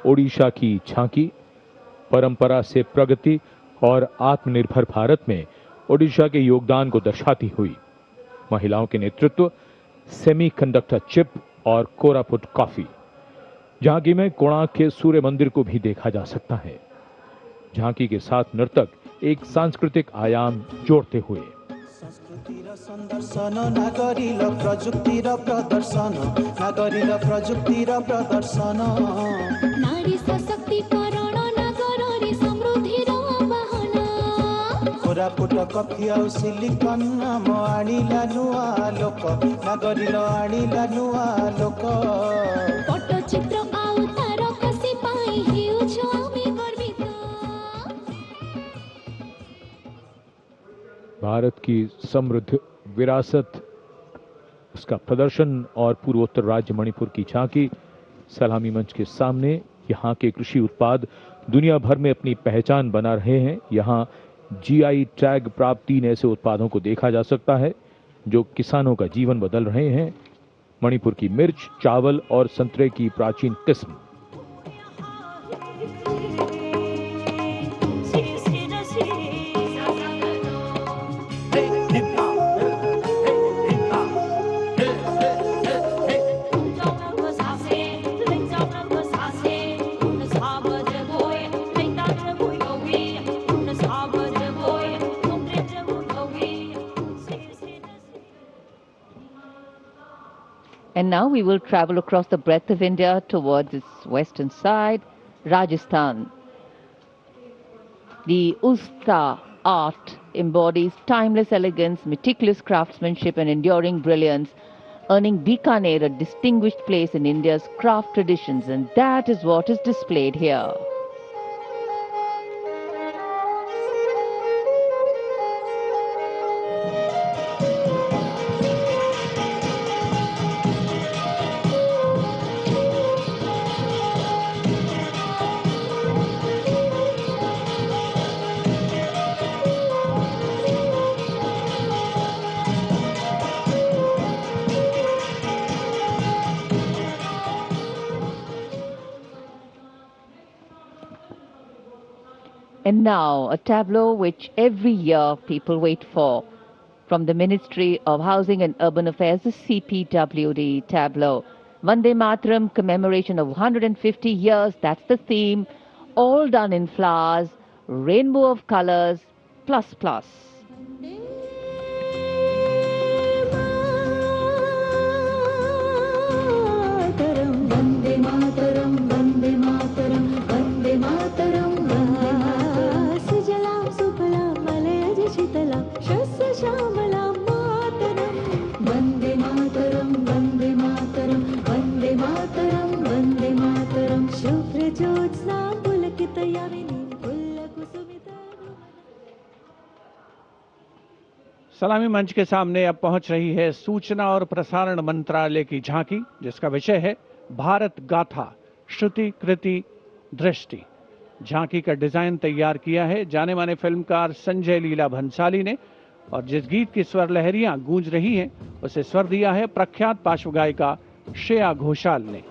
ओडिशा की झांकी। परंपरा से प्रगति और आत्मनिर्भर भारत में ओडिशा के योगदान को दर्शाती हुई महिलाओं के नेतृत्व, सेमीकंडक्टर चिप और कोरापुट कॉफी। झांकी में कोणार्क के सूर्य मंदिर को भी देखा जा सकता है। झांकी के साथ नर्तक एक सांस्कृतिक आयाम जोड़ते हुए। संदर्शन नागरिक प्रजुक्तिर प्रदर्शन, नागरिक प्रजुक्तिर प्रदर्शन। नारी सशक्तिकरण नागरी समृद्धिर वाहन। कोरापुट कॉफी आउ सिलिकन नाम आनिला नुआ लोक, नागरिक आनिला नुआ लोक। पट्टचित्र आउ तारकसी पाई हेउछ आमे गर्वित। भारत की समृद्ध विरासत, उसका प्रदर्शन और पूर्वोत्तर राज्य मणिपुर की झांकी। सलामी मंच के सामने यहाँ के कृषि उत्पाद दुनिया भर में अपनी पहचान बना रहे हैं। यहाँ जीआई टैग प्राप्त 3 ऐसे उत्पादों को देखा जा सकता है जो किसानों का जीवन बदल रहे हैं। मणिपुर की मिर्च, चावल और संतरे की प्राचीन किस्म। And now we will travel across the breadth of India towards its western side, Rajasthan. The Usta art embodies timeless elegance, meticulous craftsmanship and enduring brilliance, earning Bikaner a distinguished place in India's craft traditions, and that is what is displayed here. And now, a tableau which every year people wait for. From the Ministry of Housing and Urban Affairs, the CPWD tableau. Vande Mataram commemoration of 150 years, that's the theme. All done in flowers, rainbow of colors, plus plus. सलामी मंच के सामने अब पहुंच रही है सूचना और प्रसारण मंत्रालय की झांकी, जिसका विषय है भारत गाथा श्रुति कृति दृष्टि। झांकी का डिजाइन तैयार किया है जाने माने फिल्मकार संजय लीला भंसाली ने, और जिस गीत की स्वर लहरियां गूंज रही हैं उसे स्वर दिया है प्रख्यात पार्श्व गायिका श्रेया घोषाल ने।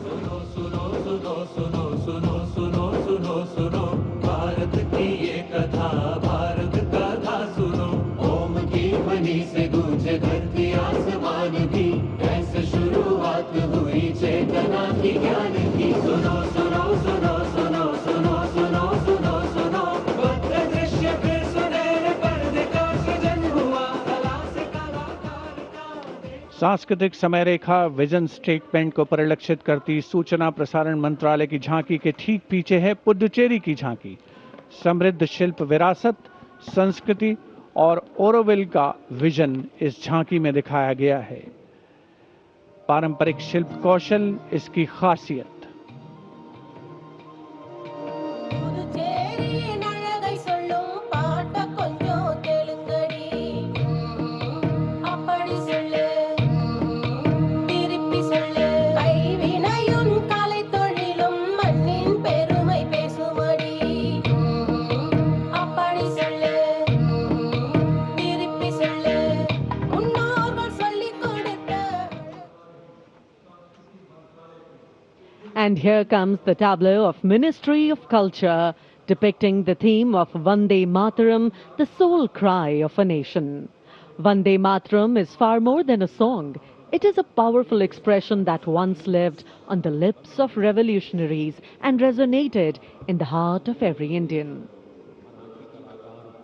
सुनो सुनो सुनो सुनो सुनो सुनो सुनो सुनो भारत की ये कथा, भारत कथा सुनो। ओम की ध्वनि से गूंजे धरती आसमान भी, ऐसे शुरुआत हुई चेतना की ज्ञान की। सुनो सुनो सुनो सुनो सुनो सुनो सुनो सुनो भद्र दृश्य फिर सुनहरे पर्दे का सृजन हुआ, कला से कलाकार का। सांस्कृतिक समय रेखा विजन स्टेटमेंट को परिलक्षित करती सूचना प्रसारण मंत्रालय की झांकी के ठीक पीछे है पुडुचेरी की झांकी। समृद्ध शिल्प विरासत, संस्कृति और ओरोविल का विजन इस झांकी में दिखाया गया है। पारंपरिक शिल्प कौशल इसकी खासियत। And here comes the tableau of Ministry of Culture, depicting the theme of Vande Mataram, the soul cry of a nation. Vande Mataram is far more than a song. It is a powerful expression that once lived on the lips of revolutionaries and resonated in the heart of every Indian.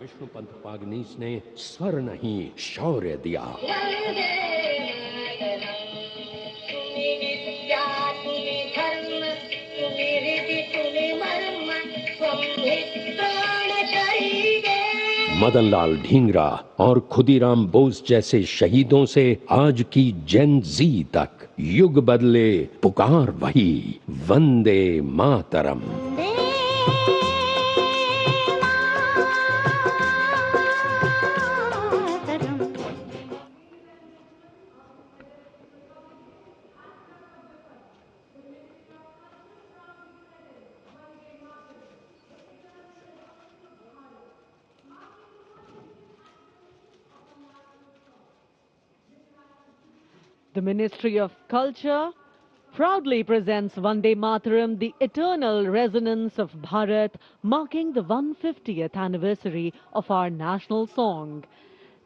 Vishnu Pant Pagnis ने स्वर नहीं शौर्य दिया। मदनलाल ढींगरा और खुदीराम बोस जैसे शहीदों से आज की जेन जी तक युग बदले, पुकार वही Vande Mataram. The Ministry of Culture proudly presents Vande Mataram, the eternal resonance of Bharat, marking the 150th anniversary of our national song.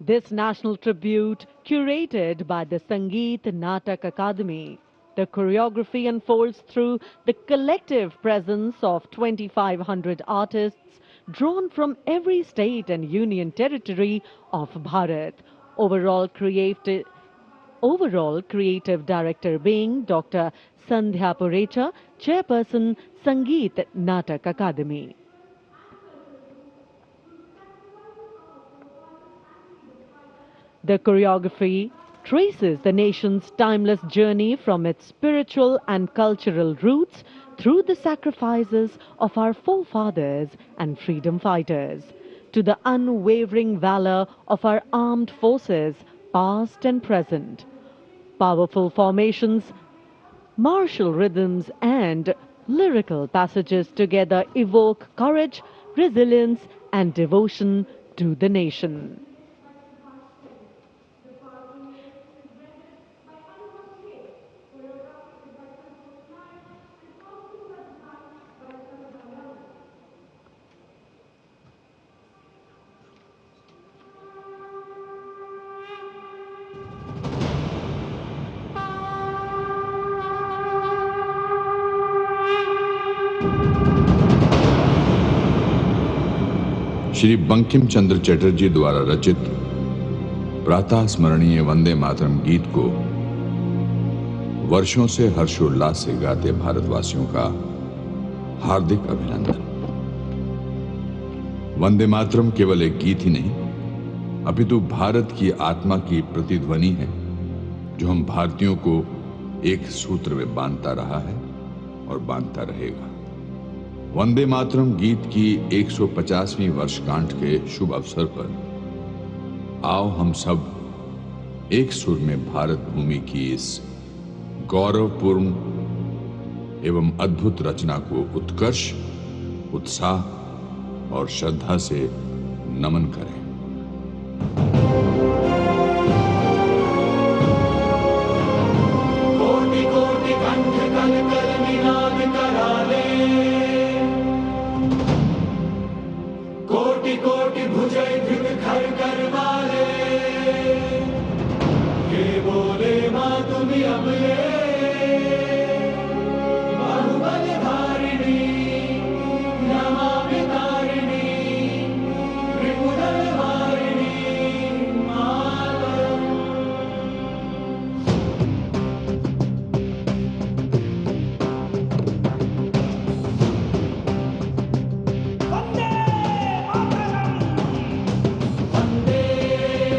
This national tribute, curated by the Sangeet Natak Akademi. The choreography unfolds through the collective presence of 2,500 artists drawn from every state and union territory of Bharat. Overall creative director being Dr. Sandhya Purecha, Chairperson, Sangeet Natak Akademi. The choreography traces the nation's timeless journey from its spiritual and cultural roots through the sacrifices of our forefathers and freedom fighters, to the unwavering valor of our armed forces, past and present. Powerful formations, martial rhythms and lyrical passages together evoke courage, resilience and devotion to the nation. Shri Bankim Chandra Chatterjee द्वारा रचित प्रातः स्मरणीय वंदे मातरम गीत को वर्षों से हर्षोल्लास से गाते भारतवासियों का हार्दिक अभिनंदन। वंदे मातरम केवल एक गीत ही नहीं, अपितु भारत की आत्मा की प्रतिध्वनि है, जो हम भारतीयों को एक सूत्र में बांधता रहा है और बांधता रहेगा। वंदे मातरम गीत की 150वीं वर्षगांठ के शुभ अवसर पर आओ हम सब एक सुर में भारत भूमि की इस गौरवपूर्ण एवं अद्भुत रचना को उत्कर्ष, उत्साह और श्रद्धा से नमन करें। कोटि कोटि कंठ कल कल निनाद कराले, कोटि कोटि भुजय धृत घर कर वाले, ये बोले माँ तुम्हें अब ये बाहुबल धारिणी, नमामि तारिणी, त्रिपुरल वारिणी मातरम्। वंदे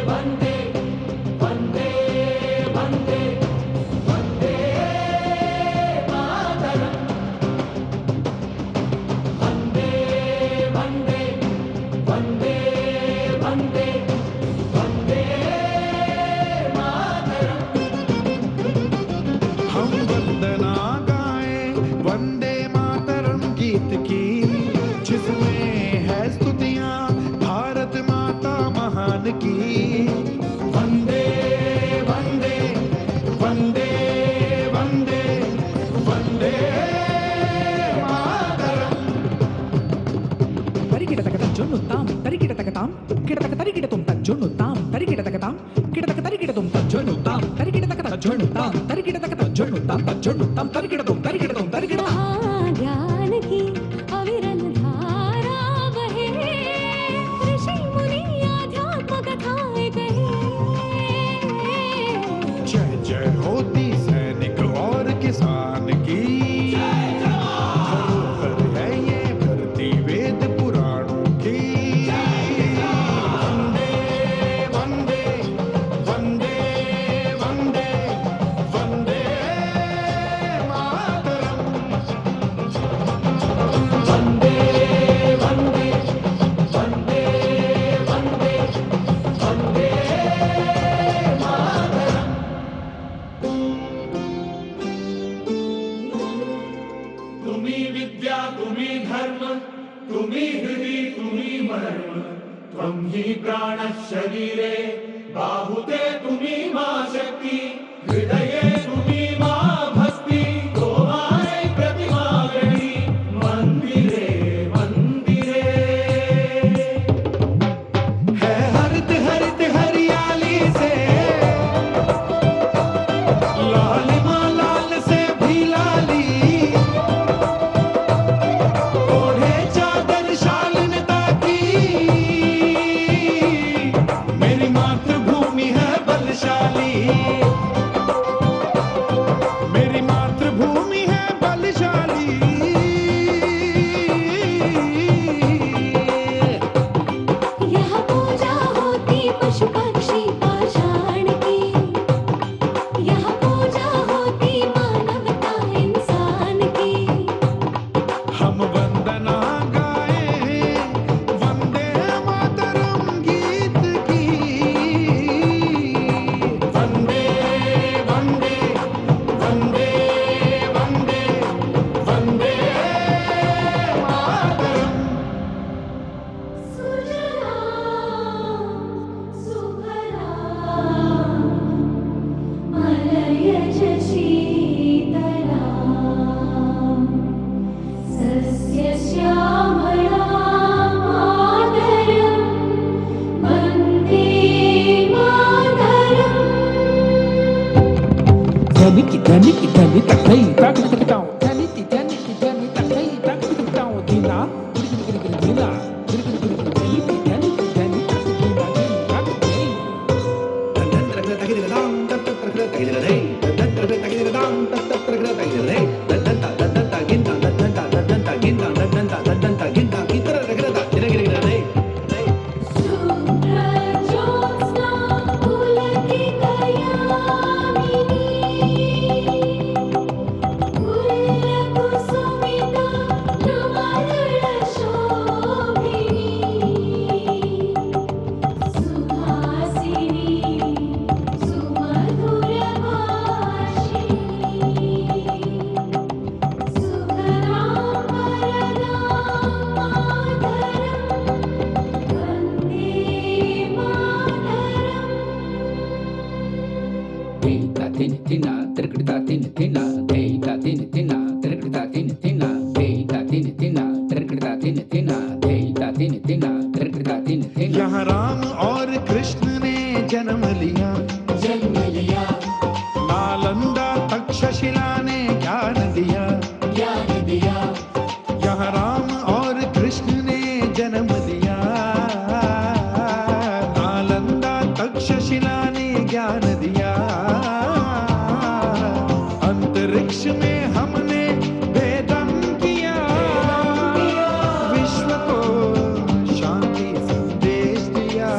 वंदे वंदे वंदे वंदे मातरम्। वंदे वंदे वंदे वंदे वंदे मातरम्। हम वंदना गाएं वंदे मातरम गीत की, जिसमें है स्तुतियां भारत माता महान की। वंदे वंदे वंदे वंदे वंदे मातरम्। తరికిటతకత జొన్నుతాం తరికిటతకతాం కిటతక తరికిటతుం తజ్జొన్నుతాం తరికిటతకతాం కిటతక తరికిటతుం తజ్జొన్నుతాం తరికిటతకత జొన్నుతాం తరికిటతకత జొన్నుతాం తజ్జొన్నుతాం తరికిటతుం తరికిటతుం తరికిట ज्ञान की अविरल धारा बहे, ऋषि मुनि आध्यात्म कथाएं कहे। जय जय होती सैनिक और किसान की, धरोहर है ये धरती वेद पुराणों की। वंदे वंदे वंदे वंदे वंदे मातरम्। वंदे वंदे वंदे वंदे वंदे मातरम्। तुम्ही विद्या तुम्ही धर्म, तुम्ही हृदि तुम्ही मर्म, त्वं हि प्राणः शरीरे, बाहुते तुम्ही मा शक्ति, हृदये तुम्ही मा भक्ति, गोमायै प्रतिमा गणी, मंदिरे मंदिरे। है हरित हरित हरियाली से, लालिमा लाल से भी लाली, ओढ़े चादर शालीनता की। मेरी मातृभूमि है बलशाली, मेरी मातृभूमि है बलशाली। यहाँ पूजा होती पशु पक्षी पाषाण की, यहाँ पूजा होती मानवता इंसान की। हम वंदना गाएं वंदे मातरम गीत की। वंदे वंदे वंदे वंदे वंदे मातरम्। मलयज शीतलाम्, सस्य श्यामलाम् मातरम्, वन्दे मातरम्। ధనికి ధనికి ధని తకై తకతకతాం ధనికి ధనికి ధని తకై తకతకతాం దినా గిరిగిరి దినా గిరిగిరి ధనికి ధనికి ధని తకదినా తకై దంత్ర తగిరదాం తత్ర తగిరదే దంత్ర తగిరదాం తత్ర తగిరదే దంత దంత గింత దంత దంత గింత దంత దంత గింత ఇతర తగిరదా గిరగిరదే। शुभ्र Jyotsna पुलकितयामिनी, Kusumita नवदलशोभिनी, Suhasini Deita tin tina, trikita tin tina, deita tin tina, trikita tin tina, deita tin tina, trikita tin tina, deita tin tina, trikita tin tina. यहाँ राम और कृष्ण ने जन्म लिया, नालंदा तक्षशिला ने ज्ञान दिया। यहाँ राम और कृष्ण ने जन्म लिया, नालंदा तक्षशिला ने ज्ञान दिया। अंतरिक्ष में हमने भेदन किया, विश्व को शांति संदेश दिया।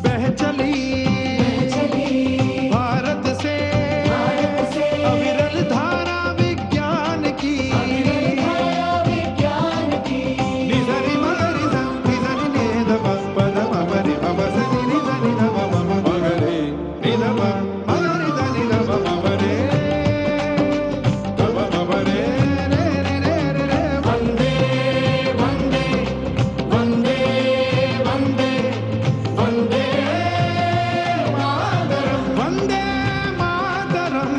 बह चली भारत से अविरल धारा विज्ञान की, निजरि मगरि निजरि निध पद मगरि मगरि निजरि नव मगरे निधव मगरि धनि नव मगरे तव मगरे रे रे रे रे। वंदे वंदे वंदे वंदे वंदे मातरम, वंदे मातरम।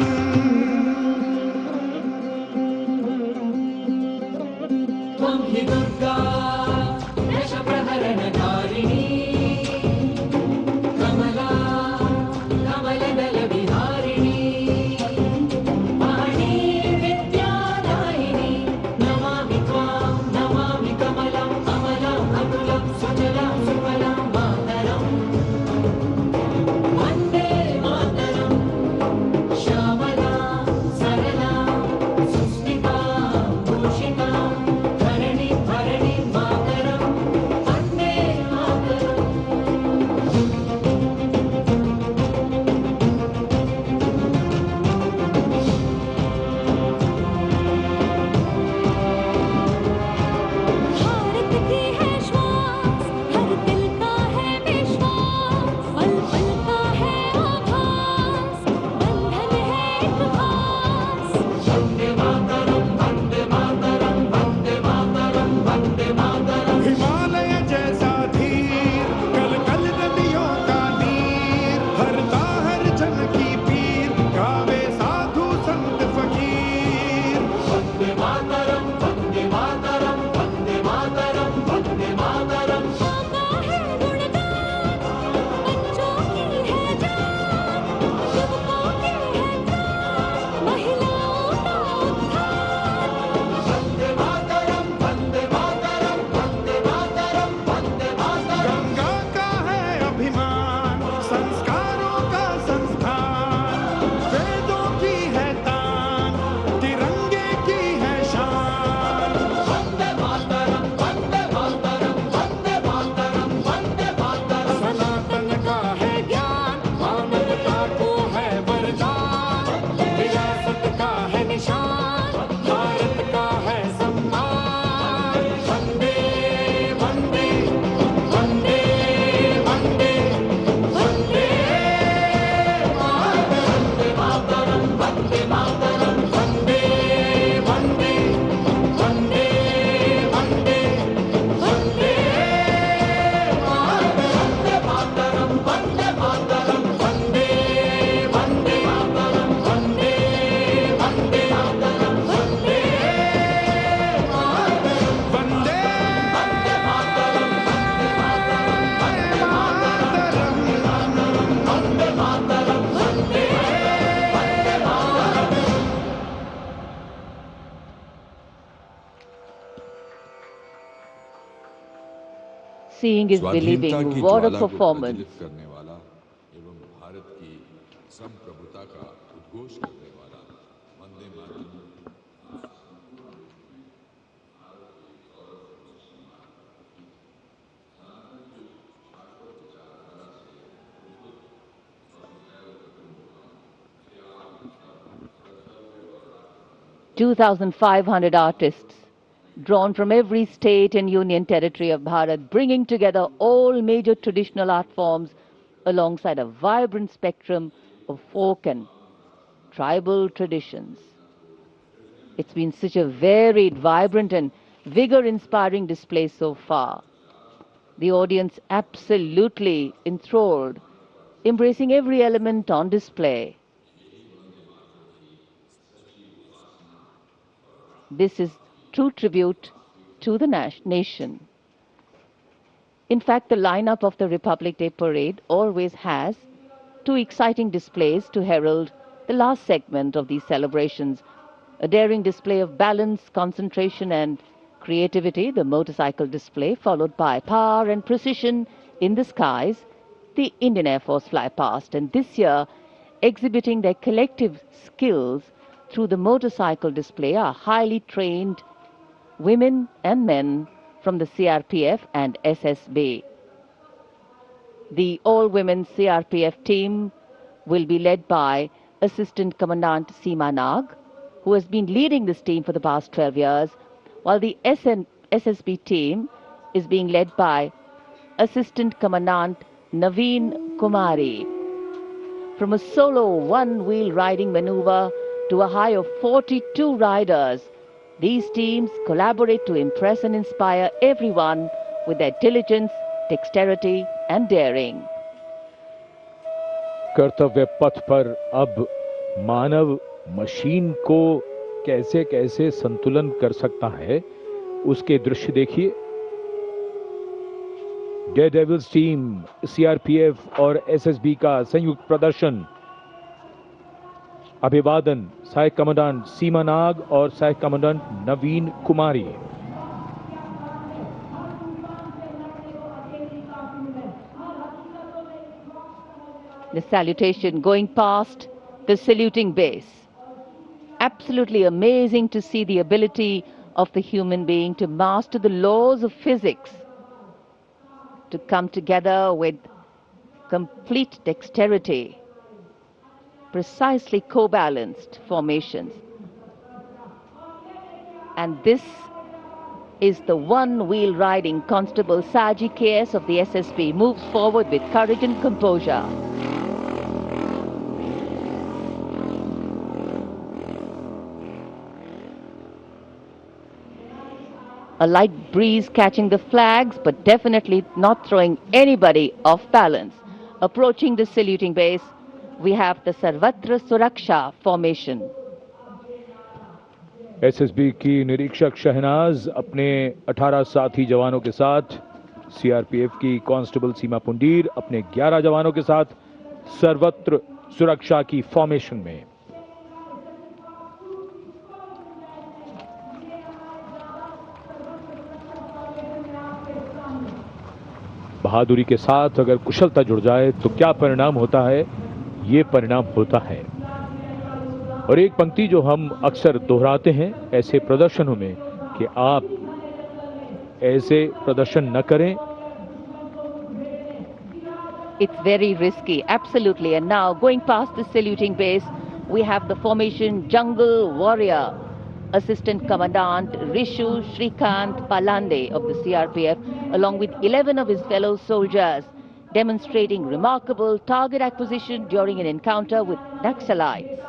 त्वं हि दुर्गा दशप्रहरणधारिणी, कमला कमलदलविहारिणी, वाणी विद्यादायिनी, नमामि त्वां नमामि कमलम् अमलम् अतुलं सुजलां सुफलां मातरम्। वन्दे मातरम्, श्यामलां सरलां सुस्मितां भूषितां, धरणि भरणि मातरम्, वन्दे मातरम्। भारत की है श्वास, हर दिल का है विश्वास, पल पल का है आभास, बंधन है एक खास। वन्दे मातरम्, वन्दे मातरम्, वन्दे मातरम्, वन्दे मातरम्। हिमालय जैसा धीर, कल कल नदियों का नीर, हरता हर जन की पीर, गावे साधु संत फकीर। वन्दे मातरम्, वन्दे मातरम्, वन्दे मातरम्, वन्दे मातरम्। गाता है गुणगान, बच्चों की है जान, युवकों के है प्राण, महिलाओं का उत्थान। वन्दे मातरम्, वन्दे मातरम्, वन्दे मातरम्, वन्दे मातरम्। गंगा का है अभिमान, संस्कारों का संस्थान, वेदों की है तान, तिरंगे की है शान। वन्दे मातरम्, वन्दे मातरम्, वन्दे मातरम्, वन्दे मातरम्। सनातन का है ज्ञान, मानवता को है वरदान, विरासत का है निशान, भारत का है सम्मान। वंदे वंदे वंदे वंदे वंदे मातरम्, वन्दे मातरम्, वंदे वंदे वंदे वंदे वंदे मातरम्, वन्दे मातरम्, वंदे वंदे मातरम्, वंदे वंदे मातरम्, वंदे वंदे वन्दे मातरम्, वन्दे मातरम्, वन्दे Seeing is स्वाधीनता believing. की What a ज्वाला को performance. प्रज्वलित करने वाला एवं भारत की संप्रभुता का उद्घोष करने वाला Vande Mataram. 2,500 artists drawn from every state and union territory of Bharat, bringing together all major traditional art forms alongside a vibrant spectrum of folk and tribal traditions. It's been such a varied, vibrant and vigor-inspiring display so far. The audience absolutely enthralled, embracing every element on display. This is true tribute to the nation. In fact, the lineup of the Republic Day Parade always has two exciting displays to herald the last segment of these celebrations. A daring display of balance, concentration and creativity, the motorcycle display, followed by power and precision in the skies, the Indian Air Force fly past. And this year, exhibiting their collective skills through the motorcycle display are highly trained women and men from the CRPF and SSB. The all-women CRPF team will be led by Assistant Commandant Seema Nag, who has been leading this team for the past 12 years, while the SSB team is being led by Assistant Commandant Naveen Kumari. From a solo one-wheel riding maneuver to a high of 42 riders, these teams collaborate to impress and inspire everyone with their diligence, dexterity and daring. कर्तव्य पथ पर अब मानव machine को कैसे कैसे संतुलन कर सकता है, उसके दृश्य देखिए। डेयरडेविल्स टीम, सीआरपीएफ और एसएसबी का संयुक्त प्रदर्शन। अभिवादन सहायक कमांडेंट सीमा नाग और सहायक commandant Naveen Kumari. The salutation going past the saluting base. Absolutely amazing to see the ability of the human being to master the laws of physics, to come together with complete dexterity, precisely co-balanced formations. And this is the one-wheel riding Constable Saji KS of the SSB, moves forward with courage and composure. A light breeze catching the flags, but definitely not throwing anybody off balance. Approaching the saluting base, we have the Sarvatra Suraksha formation. SSB की निरीक्षक शहनाज अपने 18 साथी जवानों के साथ, CRPF की constable सीमा पुंडीर अपने 11 जवानों के साथ सर्वत्र सुरक्षा की फॉर्मेशन में। बहादुरी के साथ अगर कुशलता जुड़ जाए तो क्या परिणाम होता है, ये परिणाम होता है। और एक पंक्ति जो हम अक्सर दोहराते हैं ऐसे प्रदर्शनों में कि आप ऐसे प्रदर्शन न करें। It's very risky, absolutely. And now going past the saluting base, we have the formation Jungle Warrior. Assistant Commandant Rishu Shrikant Palande of the CRPF, along with 11 of his fellow soldiers, demonstrating remarkable target acquisition during an encounter with Naxalites.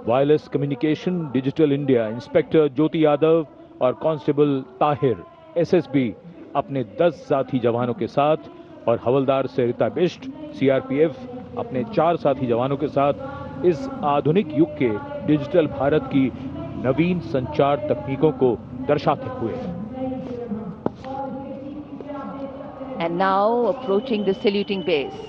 Wireless communication digital India inspector Jyoti Yadav और constable Tahir SSB अपने 10 साथी जवानों के साथ और हवलदार सरिता Bisht CRPF अपने 4 साथी जवानों के साथ इस आधुनिक युग के डिजिटल भारत की नवीन संचार तकनीकों को दर्शाते हुए। And now approaching the saluting base,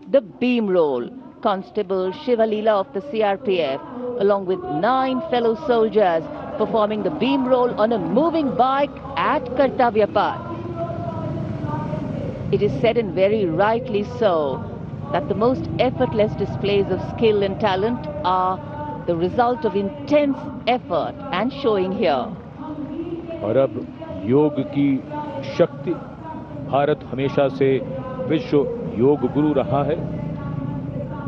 the beam roll. Constable Shivalila of the CRPF, along with 9 fellow soldiers, performing the beam roll on a moving bike at Kartavya Path. It is said, and very rightly so, that the most effortless displays of skill and talent are the result of intense effort and showing here. और अब योग की शक्ति, भारत हमेशा से विश्व योग गुरु रहा है।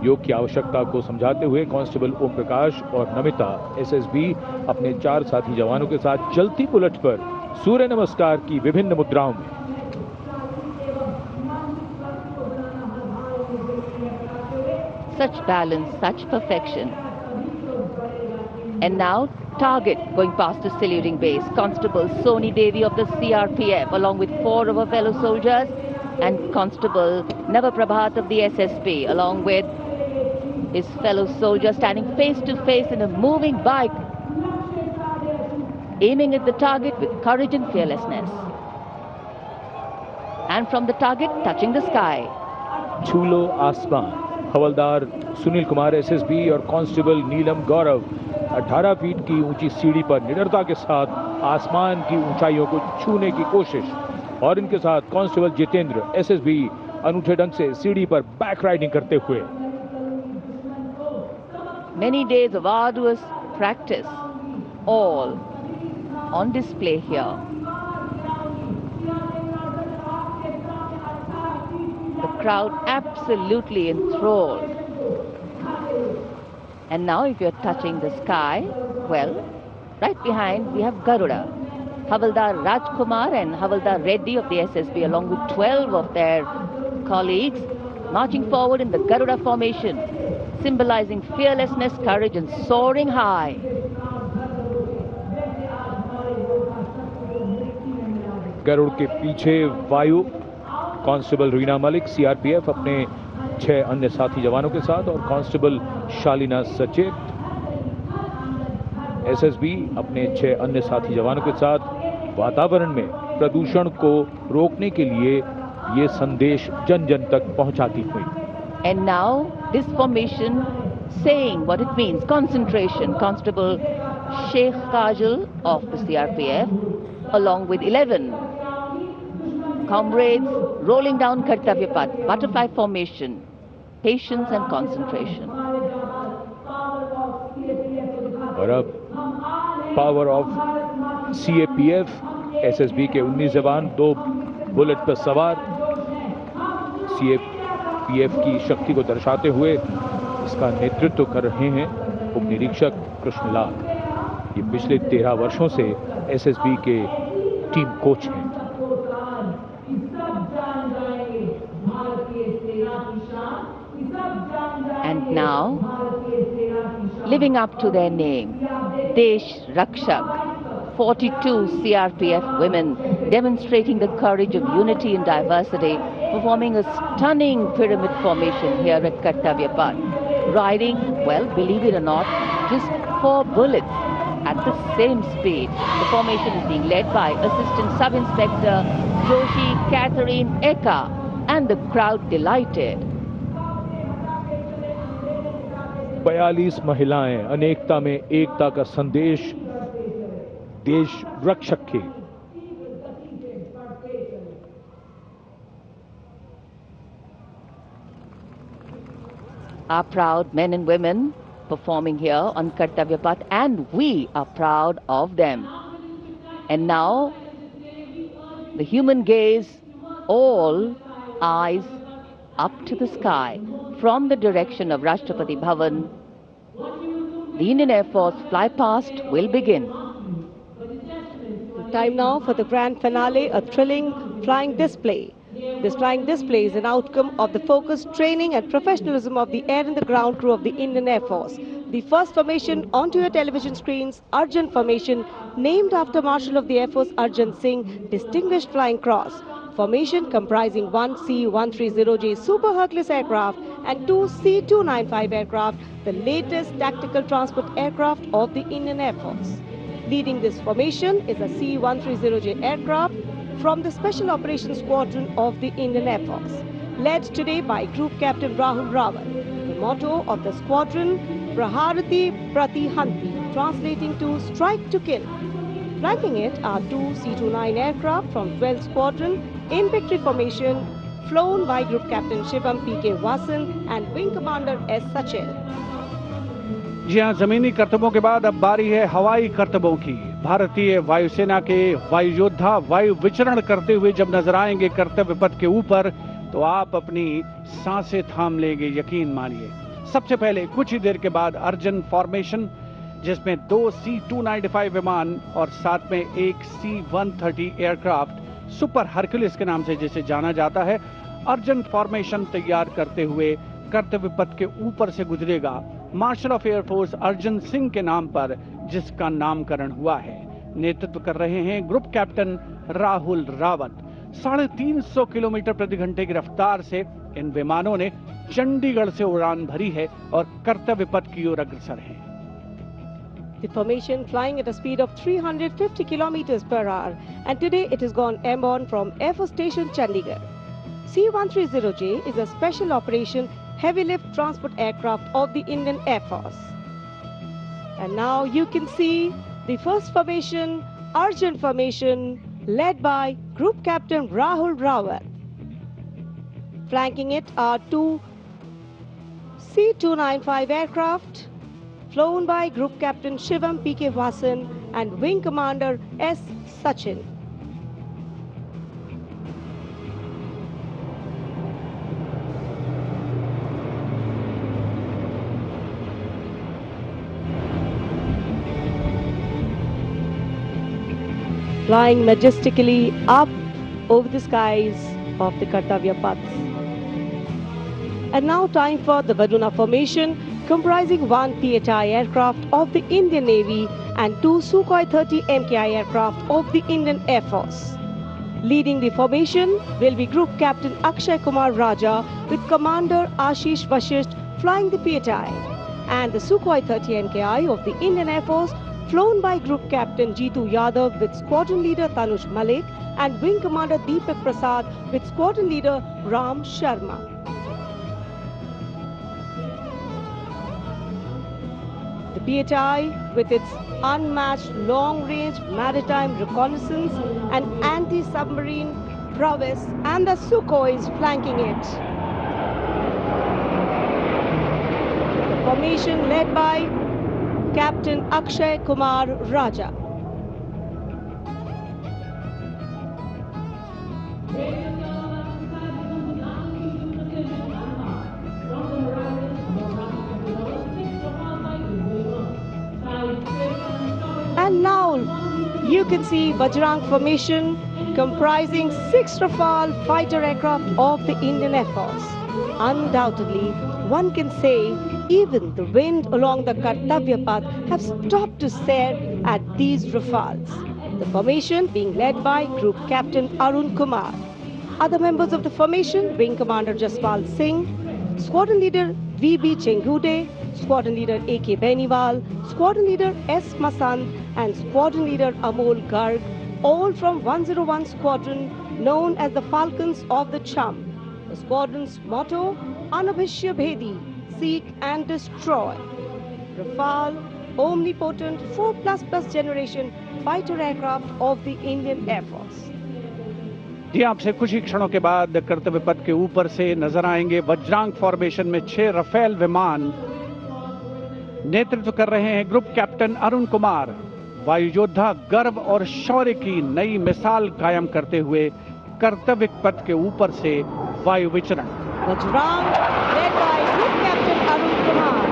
योग की आवश्यकता को समझाते हुए कांस्टेबल ओम प्रकाश और नमिता एसएसबी अपने 4 साथी जवानों के साथ चलती बुलेट पर सूर्य नमस्कार की विभिन्न मुद्राओं में। Such balance, such perfection. And now target going past the saluting base. Constable Soni Devi of the CRPF along with 4 of her fellow soldiers, and Constable Navaprabhat of the SSB along with his fellow soldier standing face to face in a moving bike, aiming at the target with courage and fearlessness. And from the target, touching the sky. छूलो आसमान। हवलदार Sunil Kumar SSB और constable नीलम गौरव 18 feet की ऊंची सीढ़ी पर निडरता के साथ आसमान की ऊंचाइयों को छूने की कोशिश, और इनके साथ कांस्टेबल जितेंद्र एसएसबी अनूठे ढंग से सीढ़ी पर बैक राइडिंग करते हुए। Many days of arduous practice, all on display here. The crowd absolutely enthralled. And now if you're touching the sky, well, right behind we have Garuda. Havaldar Rajkumar and Havaldar Reddy of the SSB along with 12 of their colleagues marching forward in the Garuda formation, symbolizing fearlessness, courage and soaring high. Garuda के पीछे वायु constable Reena Malik CRPF अपने 6 अन्य साथी जवानों के साथ, और कांस्टेबल शालिना सचेत एसएसबी अपने 6 अन्य साथी जवानों के साथ वातावरण में प्रदूषण को रोकने के लिए ये संदेश जन जन तक पहुंचाती हुई। And now this formation saying what it means, concentration. Constable Sheikh Kajal of the CRPF along with 11 comrades rolling down Kartavya Path, butterfly formation, patience and concentration. और अब पावर ऑफ सीएपीएफ एसएसबी के 19 जवान 2 bullet पर सवार CAPF की शक्ति को दर्शाते हुए इसका नेतृत्व कर रहे हैं उप निरीक्षक कृष्णलाल। ये पिछले 13 वर्षों से एसएसबी के टीम कोच हैं। And now, living up to their name, Desh Rakshak, 42 CRPF women demonstrating the courage of unity and diversity, performing a stunning pyramid formation here at Kartavya Path, riding, well, believe it or not, just 4 bullets at the same speed. The formation is being led by Assistant Sub-Inspector Joshi Catherine Eka, and the crowd delighted. 42 महिलाएं अनेकता में एकता का संदेश देश रक्षक के। Our proud men and women performing here on Kartavya Path, and we are proud of them. And now the human gaze, all eyes up to the sky from the direction of Rashtrapati Bhavan. The Indian Air Force fly past will begin. Time now for the grand finale, a thrilling flying display. This flying display is an outcome of the focused training and professionalism of the air and the ground crew of the Indian Air Force. The first formation onto your television screens, Arjun Formation, named after Marshal of the Air Force Arjun Singh, Distinguished Flying Cross. Formation comprising 1 C-130J Super Hercules aircraft and 2 C-295 aircraft, the latest tactical transport aircraft of the Indian Air Force. Leading this formation is a C-130J aircraft from the Special Operations Squadron of the Indian Air Force, led today by Group Captain Rahul Rawat. The motto of the squadron, Praharati Pratihanti, translating to strike to kill. Flanking it are 2 C-29 aircraft from 12th Squadron in victory formation, flown by Group Captain Shivam P.K. Vasan and Wing Commander S. Sachin. जी हाँ, जमीनी करतबों के बाद अब बारी है हवाई करतबों की। भारतीय वायुसेना के वायु योद्धा वायु विचरण करते हुए जब नजर आएंगे कर्तव्य पथ के ऊपर, तो आप अपनी सांसें थाम लेंगे, यकीन मानिए। सबसे पहले कुछ ही देर के बाद अर्जन फॉर्मेशन, जिसमें 2 C-295 विमान और साथ में एक C-130 एयरक्राफ्ट सुपर हरक्यूलिस के नाम से जिसे जाना जाता है, अर्जन फॉर्मेशन तैयार करते हुए कर्तव्य पथ के ऊपर से गुजरेगा marshal of air force Arjan Singh के नाम पर, जिसका नामकरण हुआ है। नेतृत्व कर रहे हैं group captain Rahul Rawat. 350 kilometre प्रति घंटे की रफ्तार से इन विमानों ने चंडीगढ़ से उड़ान भरी है और कर्तव्य पथ की ओर अग्रसर हैं। The formation flying at a speed of 350 kilometers per hour, and today it has gone airborne from Air Force Station Chandigarh. C-130J is a special operation heavy lift transport aircraft of the Indian Air Force. And now you can see the first formation, Arjun formation, led by Group Captain Rahul Rawat. Flanking it are two C-295 aircraft, flown by Group Captain Shivam P.K. Vasan and Wing Commander S. Sachin. Flying majestically up over the skies of the Kartavya Paths. And now time for the Varuna formation, comprising one PHI aircraft of the Indian Navy and two Sukhoi 30 MKI aircraft of the Indian Air Force. Leading the formation will be Group Captain Akshay Kumar Raja with Commander Ashish Vashisht flying the PHI, and the Sukhoi 30 MKI of the Indian Air Force flown by Group Captain Jeetu Yadav with Squadron Leader Tanush Malik and Wing Commander Deepak Prasad with Squadron Leader Ram Sharma. The PHI, with its unmatched long-range maritime reconnaissance and anti-submarine prowess, and the Sukhois flanking it. The formation led by Captain Akshay Kumar Raja. And now you can see Bajrang formation comprising 6 Rafale fighter aircraft of the Indian Air Force. Undoubtedly, one can say even the wind along the Kartavya Path have stopped to stare at these Rafales. The formation being led by Group Captain Arun Kumar. Other members of the formation, Wing Commander Jaspal Singh, Squadron Leader V.B. Chengude, Squadron Leader A.K. Beniwal, Squadron Leader S. Masand, and Squadron Leader Amol Garg, all from 101 Squadron, known as the Falcons of the Chum. The squadron's motto, Anabhishya Bhedi, seek and destroy. Rafale, omnipotent 4++ generation fighter aircraft of the Indian Air Force. जी आपसे कुछ ही क्षणों के बाद कर्तव्य पथ के ऊपर से नजर आएंगे वज्रांग फॉर्मेशन में 6 रफेल विमान। नेतृत्व कर रहे हैं ग्रुप कैप्टन अरुण कुमार। वायु योद्धा गर्व और शौर्य की नई मिसाल कायम करते हुए कर्तव्य पथ के ऊपर से वायु विचरण। Vajrang led by Group Captain Arun Kumar.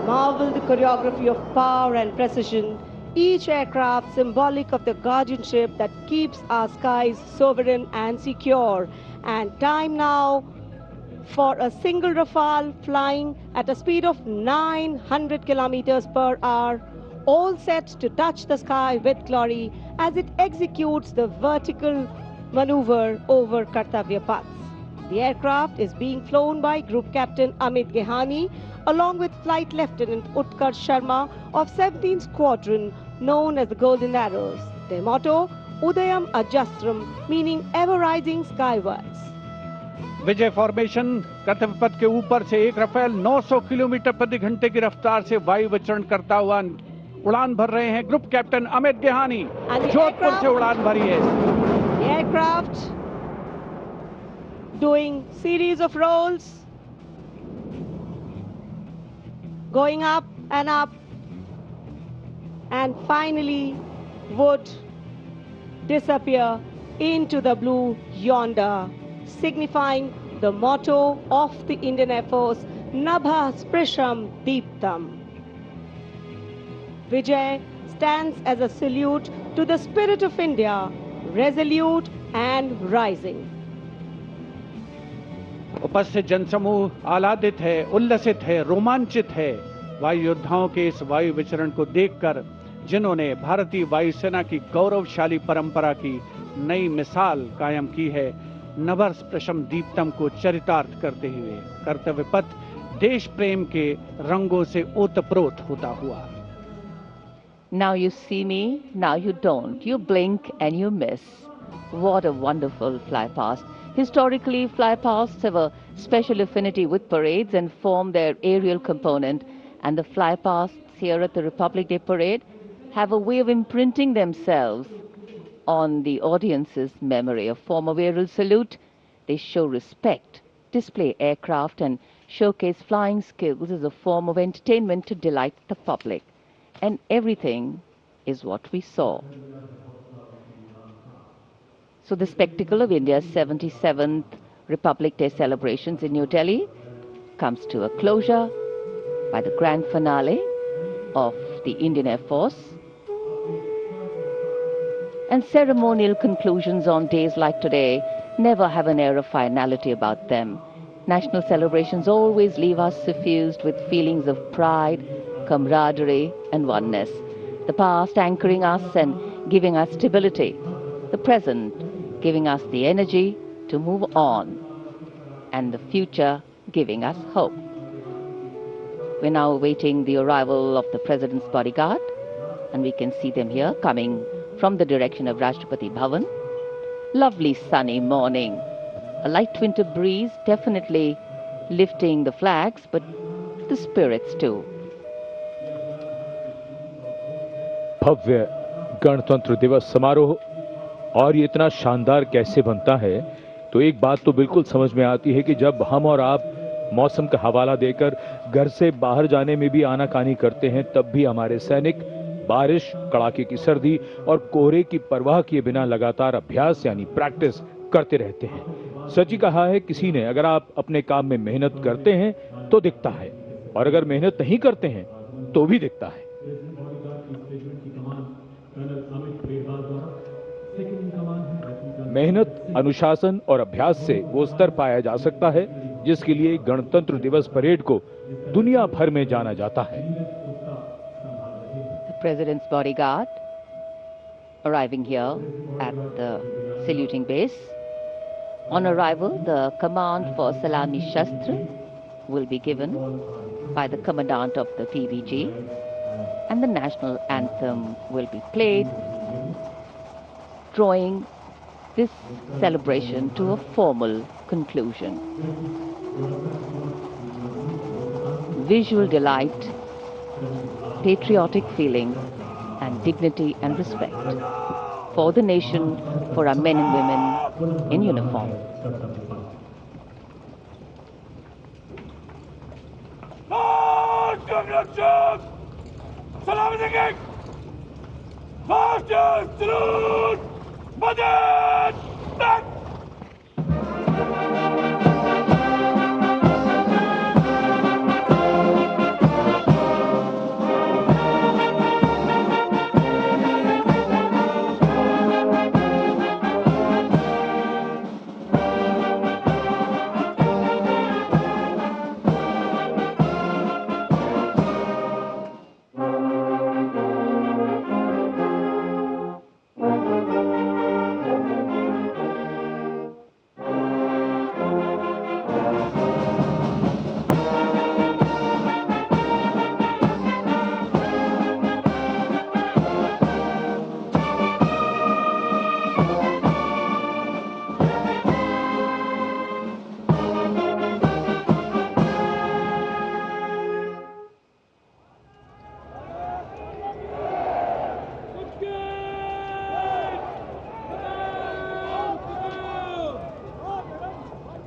Marvel the choreography of power and precision, each aircraft symbolic of the guardianship that keeps our skies sovereign and secure. And time now for a single Rafale flying at a speed of 900 kilometers per hour, all set to touch the sky with glory as it executes the vertical maneuver over Kartavya Paths. The aircraft is being flown by Group Captain Amit Gehani along with Flight Lieutenant Utkarsh Sharma of 17th Squadron, known as the Golden Arrows. Their motto, Udayam Ajastram, meaning ever rising skywards. Vijay formation कर्तव्य पथ के ऊपर से एक Rafale 900 kilometre प्रति घंटे की रफ्तार से वायु विचरण करता हुआ उड़ान भर रहे हैं ग्रुप कैप्टन अमित गेहानी। जोधपुर से उड़ान भरी है। The aircraft doing series of rolls, going up, and finally would disappear into the blue yonder, signifying the motto of the Indian Air Force, Nabha Sprisham Deeptam. Vijay stands as a salute to the spirit of India, resolute, and rising. उपस्थित जनसमूह आह्लादित है, उल्लसित है, रोमांचित है वायु योद्धाओं के इस वायु विचरण को देखकर, जिन्होंने भारतीय वायुसेना की गौरवशाली परंपरा की नई मिसाल कायम की है, नभस प्रशम दीप्तम को चरितार्थ करते हुए कर्तव्य पथ देश प्रेम के रंगों से ओतप्रोत होता हुआ। Now you see me, now you don't. You blink and you miss. What a wonderful flypast. Historically, flypasts have a special affinity with parades and form their aerial component. And the flypasts here at the Republic Day Parade have a way of imprinting themselves on the audience's memory. A form of aerial salute, they show respect, display aircraft, and showcase flying skills as a form of entertainment to delight the public. And everything is what we saw. So the spectacle of India's 77th Republic Day celebrations in New Delhi comes to a closure by the grand finale of the Indian Air Force. And ceremonial conclusions on days like today never have an air of finality about them. National celebrations always leave us suffused with feelings of pride, camaraderie and oneness. The past anchoring us and giving us stability. The present giving us the energy to move on. And the future giving us hope. We're now awaiting the arrival of the President's bodyguard. And we can see them here coming from the direction of Rashtrapati Bhavan. Lovely sunny morning. A light winter breeze definitely lifting the flags, but the spirits too. भव्य गणतंत्र दिवस समारोह, और ये इतना शानदार कैसे बनता है, तो एक बात तो बिल्कुल समझ में आती है कि जब हम और आप मौसम का हवाला देकर घर से बाहर जाने में भी आनाकानी करते हैं, तब भी हमारे सैनिक बारिश, कड़ाके की सर्दी और कोहरे की परवाह किए बिना लगातार अभ्यास यानी प्रैक्टिस करते रहते हैं। सच ही कहा है किसी ने, अगर आप अपने काम में मेहनत करते हैं तो दिखता है, और अगर मेहनत नहीं करते हैं तो भी दिखता है। मेहनत, अनुशासन और अभ्यास से वो स्तर पाया जा सकता है जिसके लिए गणतंत्र दिवस परेड को दुनिया भर में जाना जाता है। The President's bodyguard arriving here at the saluting base. On arrival, the command for Salami Shastra will be given by the commandant of the PVG, and the national anthem will be played, drawing this celebration to a formal conclusion. Visual delight, patriotic feeling, and dignity and respect for the nation, for our men and women in uniform.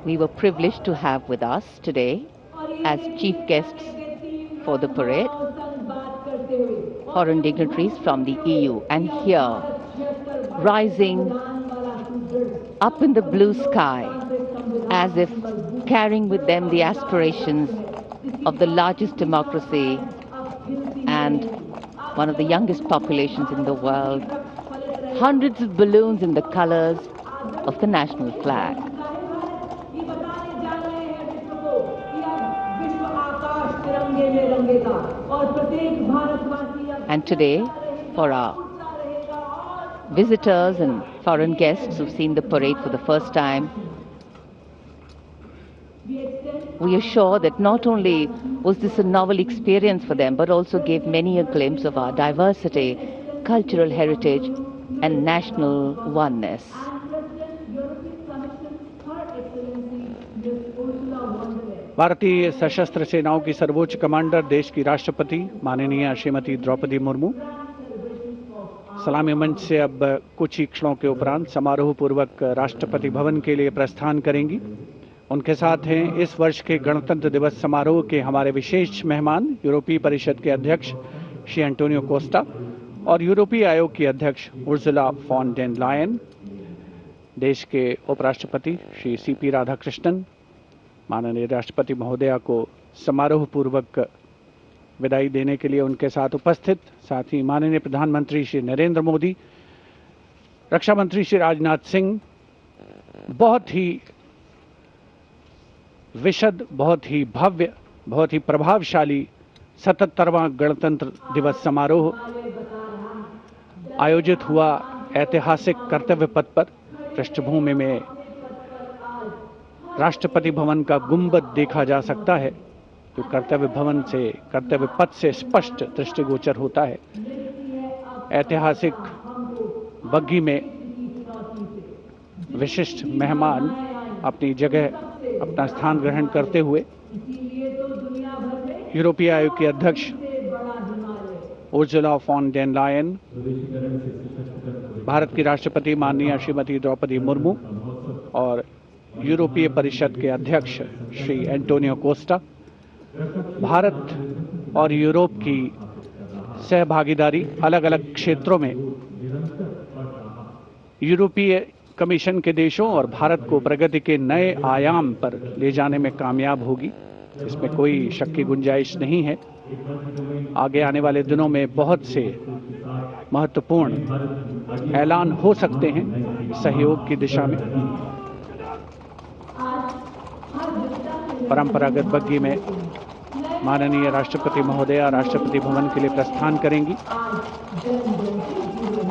We were privileged to have with us today as chief guests for the parade foreign dignitaries from the EU, and here, rising up in the blue sky as if carrying with them the aspirations of the largest democracy and one of the youngest populations in the world. Hundreds of balloons in the colors of the national flag. And today, for our visitors and foreign guests who've seen the parade for the first time, we are sure that not only was this a novel experience for them, but also gave many a glimpse of our diversity, cultural heritage, and national oneness. भारतीय सशस्त्र सेनाओं की सर्वोच्च commander देश की राष्ट्रपति माननीय श्रीमती द्रौपदी मुर्मू सलामी मंच से अब कुछ ही क्षणों के उपरांत समारोह पूर्वक राष्ट्रपति भवन के लिए प्रस्थान करेंगी। उनके साथ हैं इस वर्ष के गणतंत्र दिवस समारोह के हमारे विशेष मेहमान यूरोपीय परिषद के अध्यक्ष श्री एंटोनियो कोस्टा और यूरोपीय आयोग की अध्यक्ष उर्सुला फॉन डेर लायन, देश के उपराष्ट्रपति श्री सीपी राधाकृष्णन, माननीय राष्ट्रपति महोदया को समारोह पूर्वक विदाई देने के लिए उनके साथ उपस्थित, साथ ही माननीय प्रधानमंत्री श्री नरेंद्र मोदी, रक्षा मंत्री श्री राजनाथ सिंह, बहुत ही विशद, बहुत ही भव्य, बहुत ही प्रभावशाली 77वां गणतंत्र दिवस समारोह आयोजित हुआ ऐतिहासिक कर्तव्य पथ पर। पृष्ठभूमि में राष्ट्रपति भवन का गुंबद देखा जा सकता है, जो कर्तव्य पथ से स्पष्ट दृष्टिगोचर होता है। ऐतिहासिक बग्गी में विशिष्ट मेहमान अपनी जगह अपना स्थान ग्रहण करते हुए यूरोपीय आयोग के अध्यक्ष Ursula von der Leyen, Bharat की राष्ट्रपति माननीय श्रीमती द्रौपदी मुर्मू और यूरोपीय परिषद के अध्यक्ष श्री एंटोनियो कोस्टा, भारत और यूरोप की सहभागीदारी अलग अलग क्षेत्रों में यूरोपीय कमीशन के देशों और भारत को प्रगति के नए आयाम पर ले जाने में कामयाब होगी, इसमें कोई शक की गुंजाइश नहीं है। आगे आने वाले दिनों में बहुत से महत्वपूर्ण ऐलान हो सकते हैं सहयोग की दिशा में। परंपरागत बग्गी में माननीय राष्ट्रपति महोदया राष्ट्रपति भवन के लिए प्रस्थान करेंगी।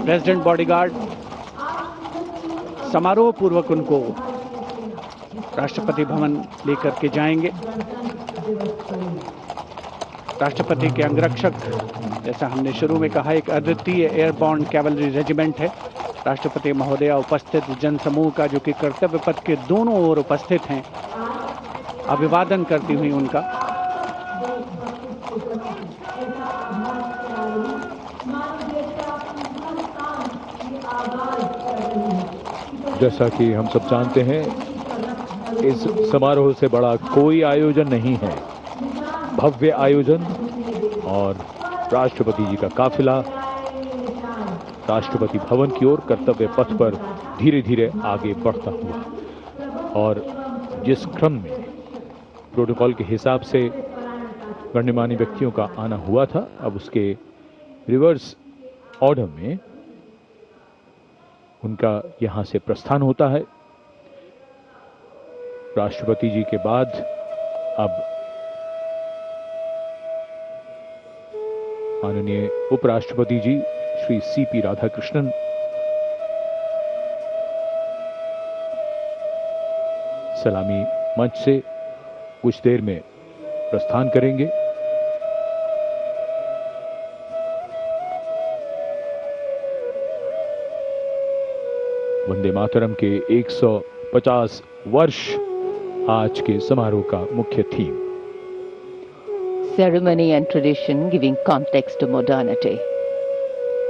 प्रेसिडेंट बॉडीगार्ड समारोह पूर्वक उनको राष्ट्रपति भवन लेकर के जाएंगे। राष्ट्रपति के अंगरक्षक, जैसा हमने शुरू में कहा, एक अद्वितीय एयरबॉर्न कैवलरी रेजिमेंट है। राष्ट्रपति महोदया उपस्थित जनसमूह का, जो कि कर्तव्य पथ के दोनों ओर उपस्थित हैं, अभिवादन करती हुई उनका जैसा कि हम सब जानते हैं, इस समारोह से बड़ा कोई आयोजन नहीं है। भव्य आयोजन और राष्ट्रपति जी का काफिला राष्ट्रपति भवन की ओर कर्तव्य पथ पर धीरे धीरे आगे बढ़ता हुआ, और जिस क्रम में प्रोटोकॉल के हिसाब से गणमान्य व्यक्तियों का आना हुआ था, अब उसके रिवर्स ऑर्डर में उनका यहां से प्रस्थान होता है। राष्ट्रपति जी के बाद अब माननीय उपराष्ट्रपति जी श्री सीपी राधाकृष्णन सलामी मंच से कुछ देर में प्रस्थान करेंगे। वंदे मातरम के 150 वर्ष आज के समारोह का मुख्य theme. Ceremony and tradition giving context to modernity.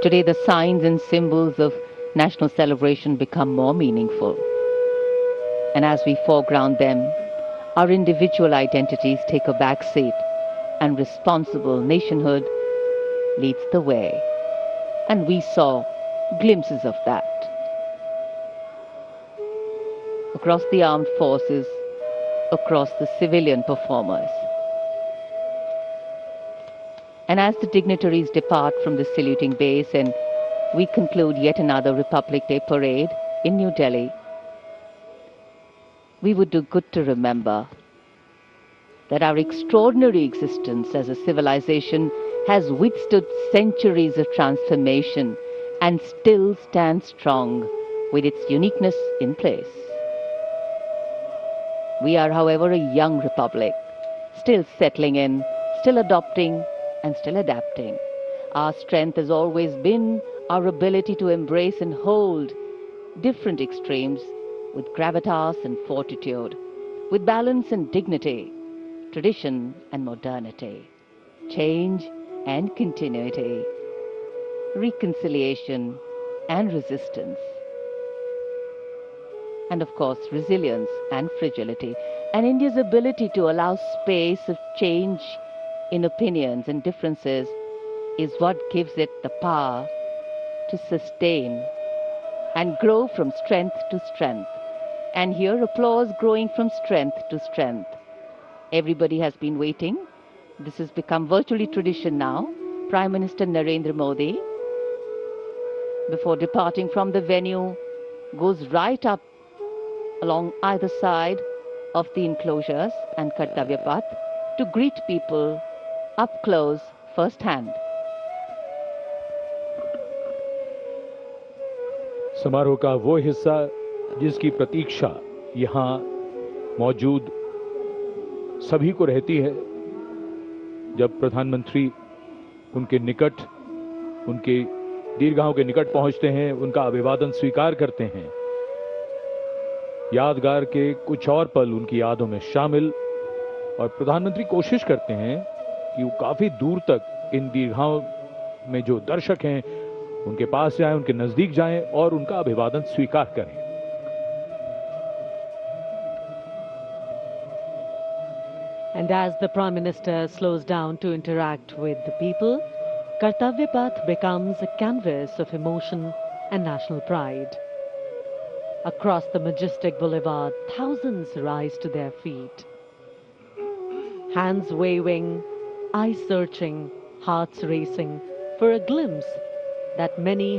Today the signs and symbols of national celebration become more meaningful. And as we foreground them, our individual identities take a back seat and responsible nationhood leads the way. And we saw glimpses of that. Across the armed forces, across the civilian performers. And as the dignitaries depart from the saluting base and we conclude yet another Republic Day parade in New Delhi, we would do good to remember that our extraordinary existence as a civilization has withstood centuries of transformation and still stands strong with its uniqueness in place. We are, however, a young republic, still settling in, still adopting, and still adapting. Our strength has always been our ability to embrace and hold different extremes with gravitas and fortitude, with balance and dignity, tradition and modernity, change and continuity, reconciliation and resistance, and of course resilience and fragility. And India's ability to allow space of change in opinions and differences is what gives it the power to sustain and grow from strength to strength. And here applause growing from strength to strength. Everybody has been waiting. This has become virtually tradition now. Prime Minister Narendra Modi, before departing from the venue, goes right up along either side of the enclosures and Kartavya Path to greet people up close, first hand. समारोह का वो हिस्सा जिसकी प्रतीक्षा यहाँ मौजूद सभी को रहती है, जब प्रधानमंत्री उनके निकट, उनके दीर्घाओं के निकट पहुंचते हैं, उनका अभिवादन स्वीकार करते हैं। यादगार के कुछ और पल उनकी यादों में शामिल, और प्रधानमंत्री कोशिश करते हैं कि वो काफी दूर तक इन दीर्घाओं में जो दर्शक हैं उनके पास जाएं, उनके नजदीक जाएं और उनका अभिवादन स्वीकार करें। And as the Prime Minister slows down to interact with the people, Kartavya Path becomes a canvas of emotion and national pride. Across the majestic boulevard, thousands rise to their feet. Hands waving, eyes searching, hearts racing for a glimpse that many